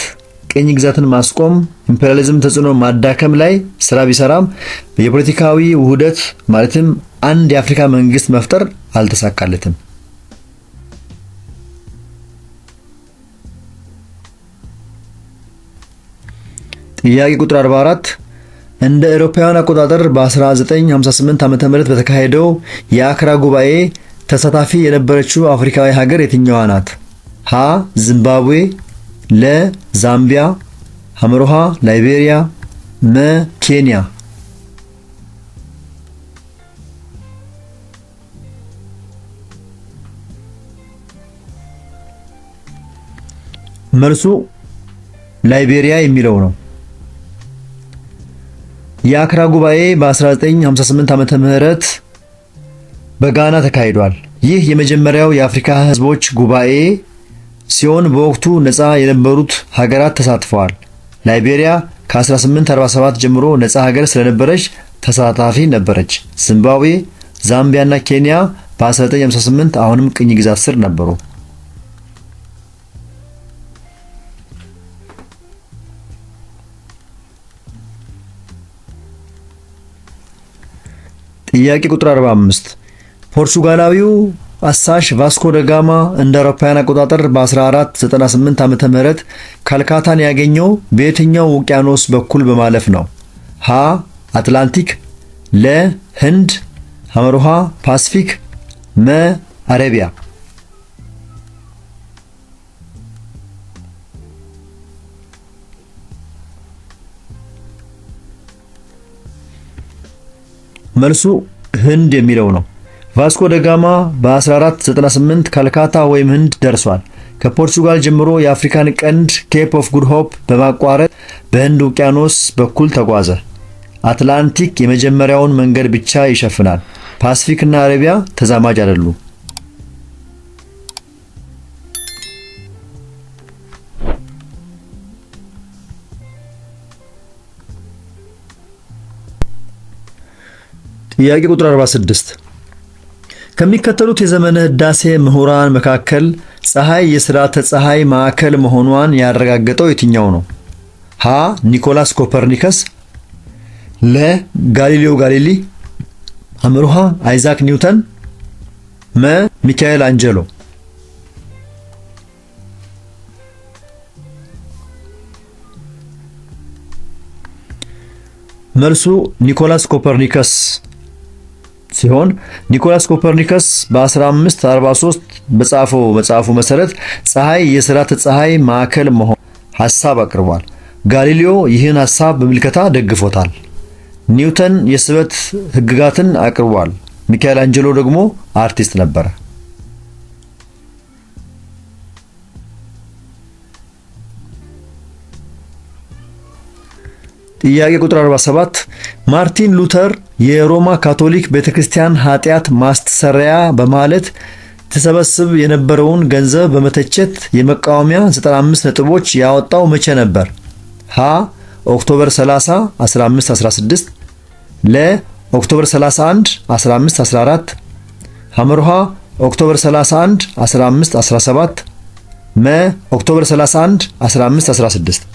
ቅኝ ግዛትን ማስቆም፣ ኢምፔሪያሊዝም ተጽዕኖ ማዳከም ላይ ስራ ቢሰራም የፖለቲካዊ ውህደት ማለትም አንድ የአፍሪካ መንግስት መፍጠር አልተሳካለትም። ጥያቄ ቁጥር 44 እንደ አውሮፓውያን አቆጣጠር በ1958 ዓ.ም በተካሄደው የአክራ ጉባኤ ተሳታፊ የነበረችው አፍሪካዊ ሀገር የትኛዋ ናት? ሀ ዚምባብዌ፣ ለ ዛምቢያ፣ ሐመርሃ ላይቤሪያ፣ መ ኬንያ። መልሱ ላይቤሪያ የሚለው ነው። የአክራ ጉባኤ በ1958 ዓመተ ምህረት በጋና ተካሂዷል። ይህ የመጀመሪያው የአፍሪካ ህዝቦች ጉባኤ ሲሆን በወቅቱ ነፃ የነበሩት ሀገራት ተሳትፈዋል። ላይቤሪያ ከ1847 ጀምሮ ነፃ ሀገር ስለነበረች ተሳታፊ ነበረች። ዚምባብዌ፣ ዛምቢያ እና ኬንያ በ1958 አሁንም ቅኝ ግዛት ስር ነበሩ። ጥያቄ ቁጥር 45 ፖርቹጋላዊው አሳሽ ቫስኮ ደጋማ እንደ አውሮፓውያን አቆጣጠር በ1498 ዓመተ ምህረት ካልካታን ያገኘው በየትኛው ውቅያኖስ በኩል በማለፍ ነው? ሀ ሀ አትላንቲክ፣ ለ ህንድ፣ ሐመሩሃ ፓሲፊክ፣ መ አረቢያ። መልሱ ህንድ የሚለው ነው። ቫስኮ ደጋማ በ1498 ካልካታ ወይም ህንድ ደርሷል። ከፖርቹጋል ጀምሮ የአፍሪካን ቀንድ ኬፕ ኦፍ ጉድ ሆፕ በማቋረጥ በህንድ ውቅያኖስ በኩል ተጓዘ። አትላንቲክ የመጀመሪያውን መንገድ ብቻ ይሸፍናል። ፓሲፊክ እና አረቢያ ተዛማጅ አይደሉም። ጥያቄ ቁጥር 46 ከሚከተሉት የዘመነ ህዳሴ ምሁራን መካከል ፀሐይ የስርዓተ ፀሐይ ማዕከል መሆኗን ያረጋገጠው የትኛው ነው? ሀ ኒኮላስ ኮፐርኒከስ፣ ለ ጋሊሌዮ ጋሊሊ፣ ሐመሩሃ አይዛክ ኒውተን፣ መ ሚካኤል አንጀሎ። መልሱ ኒኮላስ ኮፐርኒከስ ሲሆን ኒኮላስ ኮፐርኒከስ በ1543 በጻፈው መጽሐፉ መሰረት ፀሐይ የስርዓተ ፀሐይ ማዕከል መሆን ሐሳብ አቅርቧል። ጋሊሌዮ ይህን ሐሳብ በምልከታ ደግፎታል። ኒውተን የስበት ህግጋትን አቅርቧል። ሚካኤል አንጀሎ ደግሞ አርቲስት ነበረ። ጥያቄ ቁጥር 47 ማርቲን ሉተር የሮማ ካቶሊክ ቤተክርስቲያን ኃጢአት ማስተሰሪያ በማለት ተሰበስብ የነበረውን ገንዘብ በመተቸት የመቃወሚያ 95 ነጥቦች ያወጣው መቼ ነበር? ሀ ኦክቶበር 30 1516፣ ለ ኦክቶበር 31 1514፣ ሐመሩሃ ኦክቶበር 31 1517፣ መ ኦክቶበር 31 1516።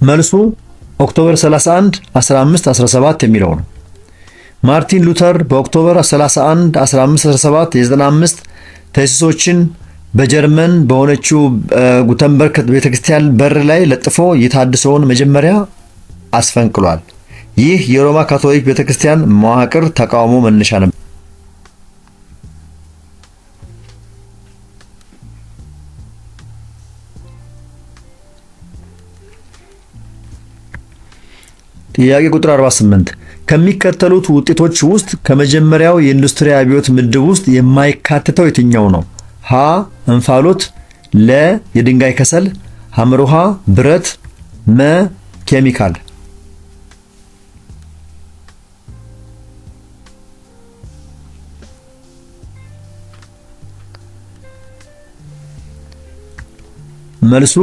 መልሱ ኦክቶበር 31 1517 የሚለው ነው። ማርቲን ሉተር በኦክቶበር 31 1517 የ95 ቴሲሶችን በጀርመን በሆነችው ጉተንበርግ ቤተክርስቲያን በር ላይ ለጥፎ የታድሶውን መጀመሪያ አስፈንቅሏል። ይህ የሮማ ካቶሊክ ቤተክርስቲያን መዋቅር ተቃውሞ መነሻ ነበር። ጥያቄ ቁጥር 48 ከሚከተሉት ውጤቶች ውስጥ ከመጀመሪያው የኢንዱስትሪ አብዮት ምድብ ውስጥ የማይካተተው የትኛው ነው? ሀ እንፋሎት፣ ለ የድንጋይ ከሰል፣ ሐመሩሃ ብረት፣ መ ኬሚካል። መልሱ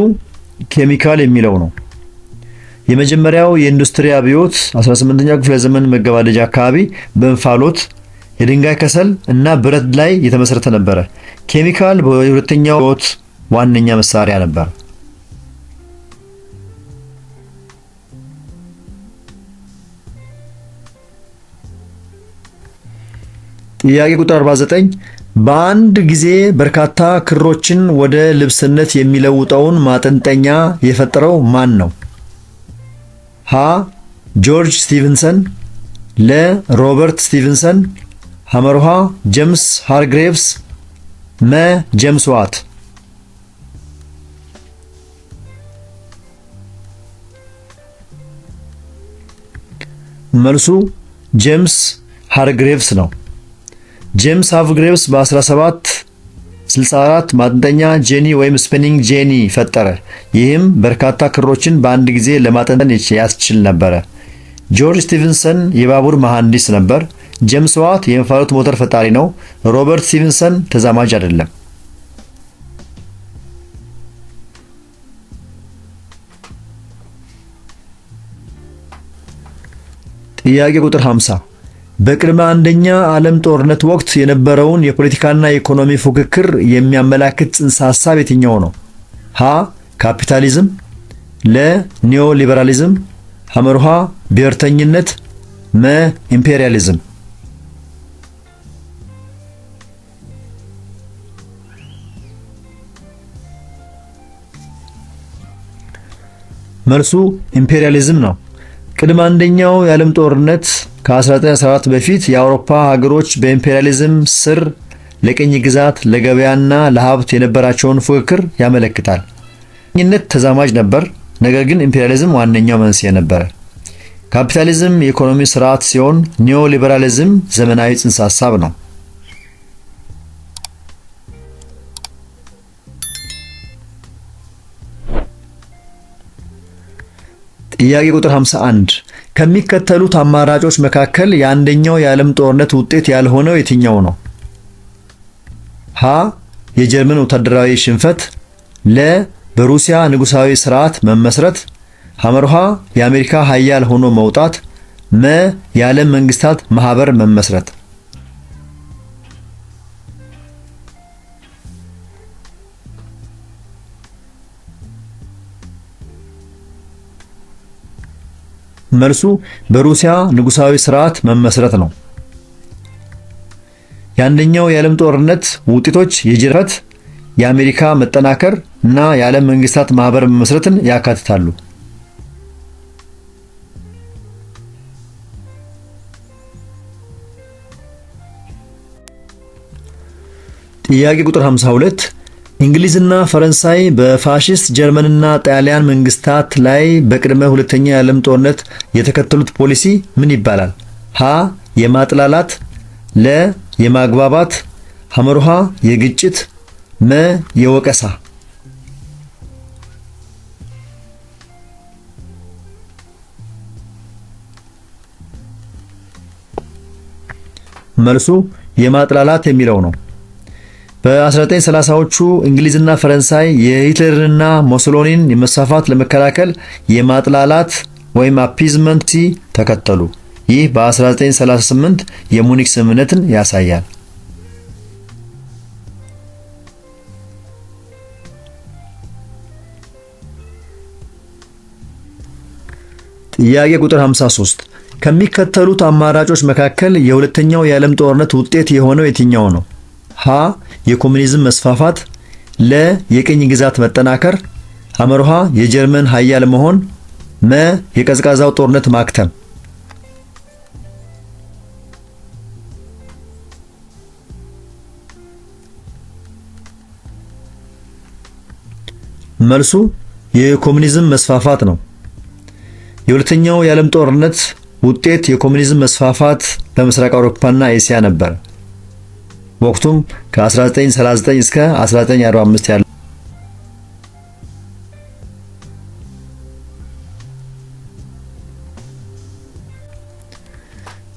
ኬሚካል የሚለው ነው። የመጀመሪያው የኢንዱስትሪ አብዮት 18ኛው ክፍለ ዘመን መገባደጃ አካባቢ በእንፋሎት የድንጋይ ከሰል እና ብረት ላይ የተመሰረተ ነበር። ኬሚካል በሁለተኛው አብዮት ዋነኛ መሳሪያ ነበር። ጥያቄ ቁጥር 49 በአንድ ጊዜ በርካታ ክሮችን ወደ ልብስነት የሚለውጠውን ማጠንጠኛ የፈጠረው ማን ነው? ሀ ጆርጅ ስቲቨንሰን፣ ለ ሮበርት ስቲቨንሰን፣ ሐመሩሃ ጄምስ ሃርግሬቭስ፣ መ ጄምስ ዋት። መልሱ ጄምስ ሃርግሬቭስ ነው። ጄምስ ሃርግሬቭስ በ1764 ማጠንጠኛ ጄኒ ወይም ስፒኒንግ ጄኒ ፈጠረ። ይህም በርካታ ክሮችን በአንድ ጊዜ ለማጠንጠን ያስችል ነበር። ጆርጅ ስቲቨንሰን የባቡር መሐንዲስ ነበር። ጄምስ ዋት የእንፋሎት ሞተር ፈጣሪ ነው። ሮበርት ስቲቨንሰን ተዛማጅ አይደለም። ጥያቄ ቁጥር 50 በቅድመ አንደኛ ዓለም ጦርነት ወቅት የነበረውን የፖለቲካና የኢኮኖሚ ፉክክር የሚያመላክት ጽንሰ ሐሳብ የትኛው ነው? ሀ ካፒታሊዝም፣ ለ ኒዮ ሊበራሊዝም፣ ሐመሩሃ ብሔርተኝነት፣ መ ኢምፔሪያሊዝም። መልሱ ኢምፔሪያሊዝም ነው። ቅድመ አንደኛው የዓለም ጦርነት ከ1914 በፊት የአውሮፓ ሀገሮች በኢምፔሪያሊዝም ስር ለቅኝ ግዛት፣ ለገበያና ለሀብት የነበራቸውን ፉክክር ያመለክታል። ቅኝነት ተዛማጅ ነበር፣ ነገር ግን ኢምፔሪያሊዝም ዋነኛው መንስኤ ነበር። ካፒታሊዝም የኢኮኖሚ ስርዓት ሲሆን ኒዮ ሊበራሊዝም ዘመናዊ ጽንሰ ሐሳብ ነው። ጥያቄ ቁጥር 51 ከሚከተሉት አማራጮች መካከል የአንደኛው የዓለም ጦርነት ውጤት ያልሆነው የትኛው ነው? ሀ የጀርመን ወታደራዊ ሽንፈት፣ ለ በሩሲያ ንጉሳዊ ስርዓት መመስረት፣ ሐመርሃ የአሜሪካ ኃያል ሆኖ መውጣት፣ መ የዓለም መንግስታት ማህበር መመስረት። መልሱ በሩሲያ ንጉሳዊ ስርዓት መመስረት ነው። የአንደኛው የዓለም ጦርነት ውጤቶች የጅረት የአሜሪካ መጠናከር እና የዓለም መንግስታት ማህበር መመስረትን ያካትታሉ። ጥያቄ ቁጥር 52 እንግሊዝና ፈረንሳይ በፋሺስት ጀርመንና ጣሊያን መንግስታት ላይ በቅድመ ሁለተኛ የዓለም ጦርነት የተከተሉት ፖሊሲ ምን ይባላል? ሀ የማጥላላት፣ ለ የማግባባት፣ ሐመርሃ የግጭት፣ መ የወቀሳ። መልሱ የማጥላላት የሚለው ነው። በ1930ዎቹ እንግሊዝና ፈረንሳይ የሂትለርንና ሞሶሎኒን የመስፋፋት ለመከላከል የማጥላላት ወይም አፒዝመንት ተከተሉ። ይህ በ1938 የሙኒክ ስምምነትን ያሳያል። ጥያቄ ቁጥር 53 ከሚከተሉት አማራጮች መካከል የሁለተኛው የዓለም ጦርነት ውጤት የሆነው የትኛው ነው? ሀ የኮሙኒዝም መስፋፋት፣ ለ የቅኝ ግዛት መጠናከር፣ ሐመርሃ የጀርመን ኃያል መሆን፣ መ የቀዝቃዛው ጦርነት ማክተም። መልሱ የኮሙኒዝም መስፋፋት ነው። የሁለተኛው የዓለም ጦርነት ውጤት የኮሙኒዝም መስፋፋት በምስራቅ አውሮፓና ኤስያ ነበር። ወቅቱም ከ1939 እስከ 1945 ያለው።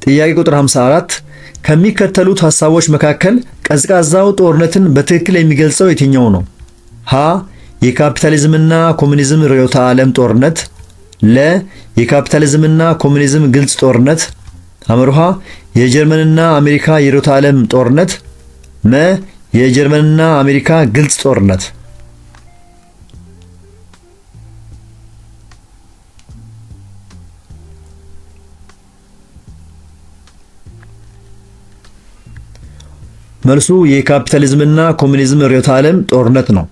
ጥያቄ ቁጥር 54 ከሚከተሉት ሐሳቦች መካከል ቀዝቃዛው ጦርነትን በትክክል የሚገልጸው የትኛው ነው? ሀ የካፒታሊዝምና ኮሙኒዝም ርዕዮተ ዓለም ጦርነት፣ ለ የካፒታሊዝምና ኮሙኒዝም ግልጽ ጦርነት፣ ሐመርሃ የጀርመንና አሜሪካ የርዕዮተ ዓለም ጦርነት፣ መ የጀርመንና አሜሪካ ግልጽ ጦርነት። መልሱ የካፒታሊዝምና ኮሙኒዝም ርዕዮተ ዓለም ጦርነት ነው።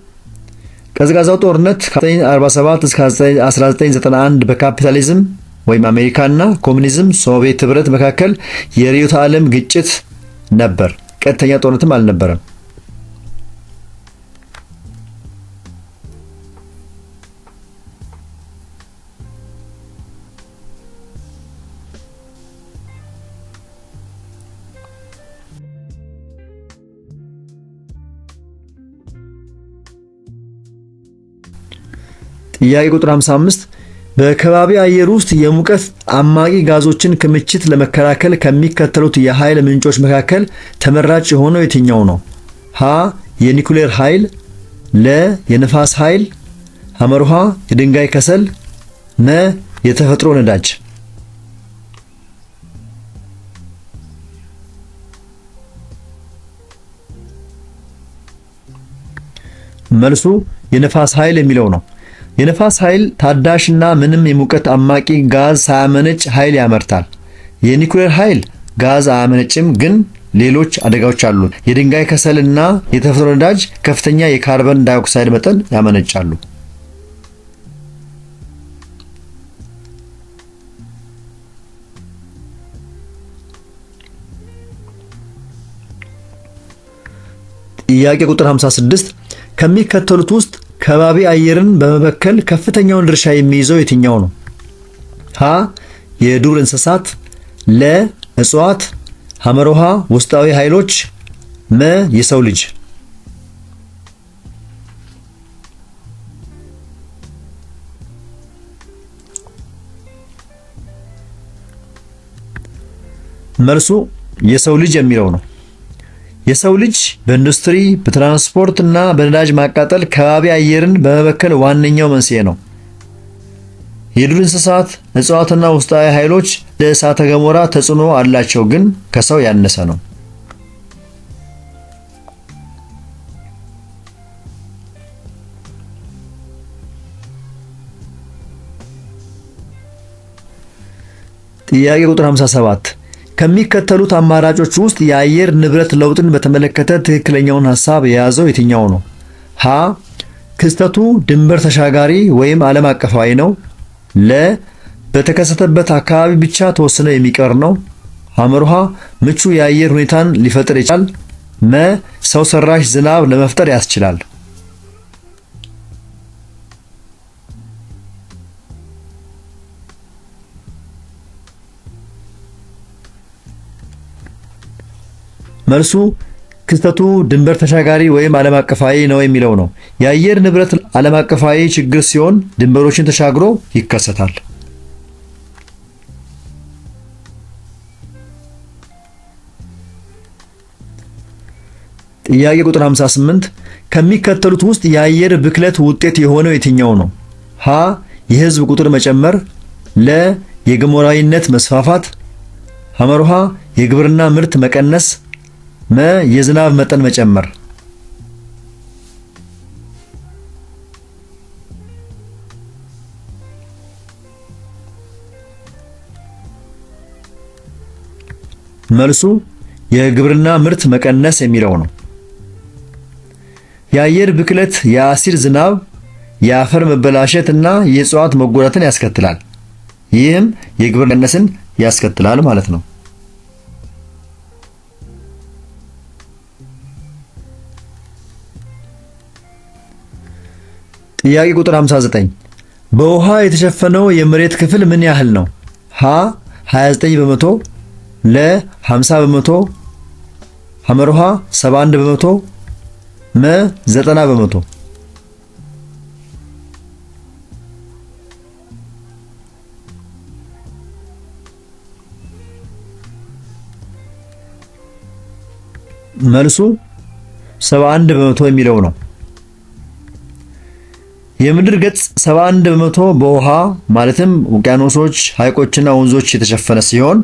ቀዝቃዛው ጦርነት ከ1947 እስከ 1991 በካፒታሊዝም ወይም አሜሪካና ኮሙኒዝም ሶቪየት ህብረት መካከል የርዕዮተ ዓለም ግጭት ነበር። ቀጥተኛ ጦርነትም አልነበረም። ጥያቄ ቁጥር 55 በከባቢ አየር ውስጥ የሙቀት አማቂ ጋዞችን ክምችት ለመከላከል ከሚከተሉት የኃይል ምንጮች መካከል ተመራጭ የሆነው የትኛው ነው? ሀ የኒኩሌር ኃይል፣ ለ የነፋስ ኃይል፣ ሐመርሃ የድንጋይ ከሰል፣ መ የተፈጥሮ ነዳጅ። መልሱ የነፋስ ኃይል የሚለው ነው። የነፋስ ኃይል ታዳሽና ምንም የሙቀት አማቂ ጋዝ ሳያመነጭ ኃይል ያመርታል። የኒኩሌር ኃይል ጋዝ አያመነጭም፣ ግን ሌሎች አደጋዎች አሉት። የድንጋይ ከሰልና የተፈጥሮ ነዳጅ ከፍተኛ የካርበን ዳይኦክሳይድ መጠን ያመነጫሉ። ጥያቄ ቁጥር 56 ከሚከተሉት ውስጥ ከባቢ አየርን በመበከል ከፍተኛውን ድርሻ የሚይዘው የትኛው ነው? ሀ የዱር እንስሳት፣ ለ እጽዋት፣ ሐመሮሃ ውስጣዊ ኃይሎች፣ መ የሰው ልጅ። መልሱ የሰው ልጅ የሚለው ነው። የሰው ልጅ በኢንዱስትሪ፣ በትራንስፖርት እና በነዳጅ ማቃጠል ከባቢ አየርን በመበከል ዋነኛው መንስኤ ነው። የዱር እንስሳት፣ እጽዋትና ውስጣዊ ኃይሎች ለእሳተ ገሞራ ተጽዕኖ አላቸው፣ ግን ከሰው ያነሰ ነው። ጥያቄ ቁጥር 57 ከሚከተሉት አማራጮች ውስጥ የአየር ንብረት ለውጥን በተመለከተ ትክክለኛውን ሐሳብ የያዘው የትኛው ነው? ሀ ክስተቱ ድንበር ተሻጋሪ ወይም ዓለም አቀፋዊ ነው። ለ በተከሰተበት አካባቢ ብቻ ተወስኖ የሚቀር ነው። ሐመሩሃ ምቹ የአየር ሁኔታን ሊፈጥር ይችላል። መ ሰው ሰራሽ ዝናብ ለመፍጠር ያስችላል። መልሱ ክስተቱ ድንበር ተሻጋሪ ወይም ዓለም አቀፋዊ ነው የሚለው ነው። የአየር ንብረት ዓለም አቀፋዊ ችግር ሲሆን ድንበሮችን ተሻግሮ ይከሰታል። ጥያቄ ቁጥር 58 ከሚከተሉት ውስጥ የአየር ብክለት ውጤት የሆነው የትኛው ነው? ሀ የህዝብ ቁጥር መጨመር፣ ለ የገሞራዊነት መስፋፋት፣ ሐመሩሃ የግብርና ምርት መቀነስ፣ መ የዝናብ መጠን መጨመር። መልሱ የግብርና ምርት መቀነስ የሚለው ነው። የአየር ብክለት የአሲድ ዝናብ፣ የአፈር መበላሸት እና የእጽዋት መጎዳትን ያስከትላል። ይህም የግብርና መቀነስን ያስከትላል ማለት ነው። ጥያቄ ቁጥር 59 በውሃ የተሸፈነው የመሬት ክፍል ምን ያህል ነው? ሀ 29 በመቶ፣ ለ 50 በመቶ፣ ሐመሩሃ 71 በመቶ፣ መ 90 በመቶ። መልሱ 71 በመቶ የሚለው ነው። የምድር ገጽ 71 በመቶ በውሃ ማለትም ውቅያኖሶች፣ ሐይቆችና ወንዞች የተሸፈነ ሲሆን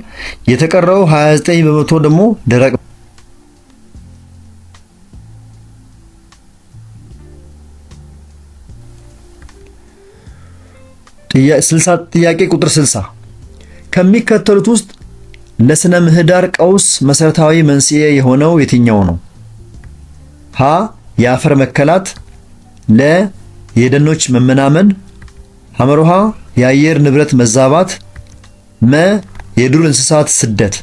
የተቀረው 29 በመቶ ደግሞ ደረቅ። 60 ጥያቄ ቁጥር 60 ከሚከተሉት ውስጥ ለስነ ምህዳር ቀውስ መሰረታዊ መንስኤ የሆነው የትኛው ነው? ሀ የአፈር መከላት፣ ለ የደኖች መመናመን፣ ሐመሩሃ የአየር ንብረት መዛባት፣ መ የዱር እንስሳት ስደት።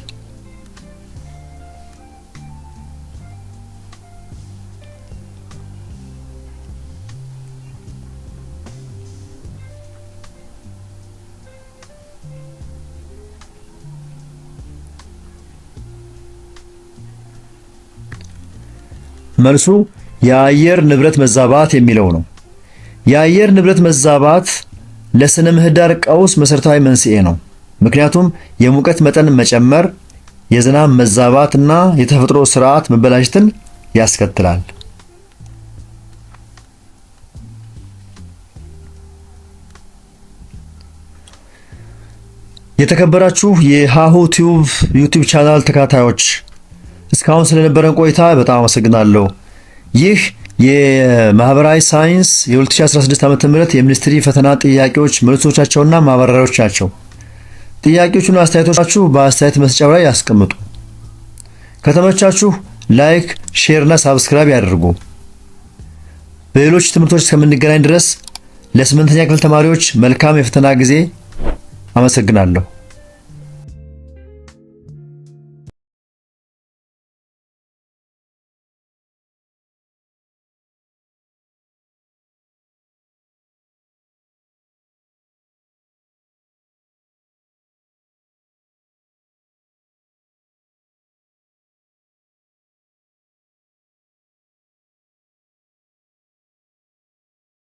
መልሱ የአየር ንብረት መዛባት የሚለው ነው። የአየር ንብረት መዛባት ለስነ ምህዳር ቀውስ መሰረታዊ መንስኤ ነው። ምክንያቱም የሙቀት መጠን መጨመር፣ የዝናብ መዛባት እና የተፈጥሮ ስርዓት መበላሸትን ያስከትላል። የተከበራችሁ የሃሁ ዩቲዩብ ቻናል ተከታታዮች እስካሁን ስለነበረን ቆይታ በጣም አመሰግናለሁ። ይህ የማህበራዊ ሳይንስ የ2016 ዓ.ም የሚኒስትሪ ፈተና ጥያቄዎች መልሶቻቸውና ማብራሪያዎች ናቸው። ጥያቄዎቹና አስተያየቶቻችሁ በአስተያየት መስጫው ላይ ያስቀምጡ። ከተመቻችሁ ላይክ፣ ሼር እና ሳብስክራይብ ያድርጉ። በሌሎች ትምህርቶች እስከምንገናኝ ድረስ ለ8ኛ ክፍል ተማሪዎች መልካም የፈተና ጊዜ። አመሰግናለሁ።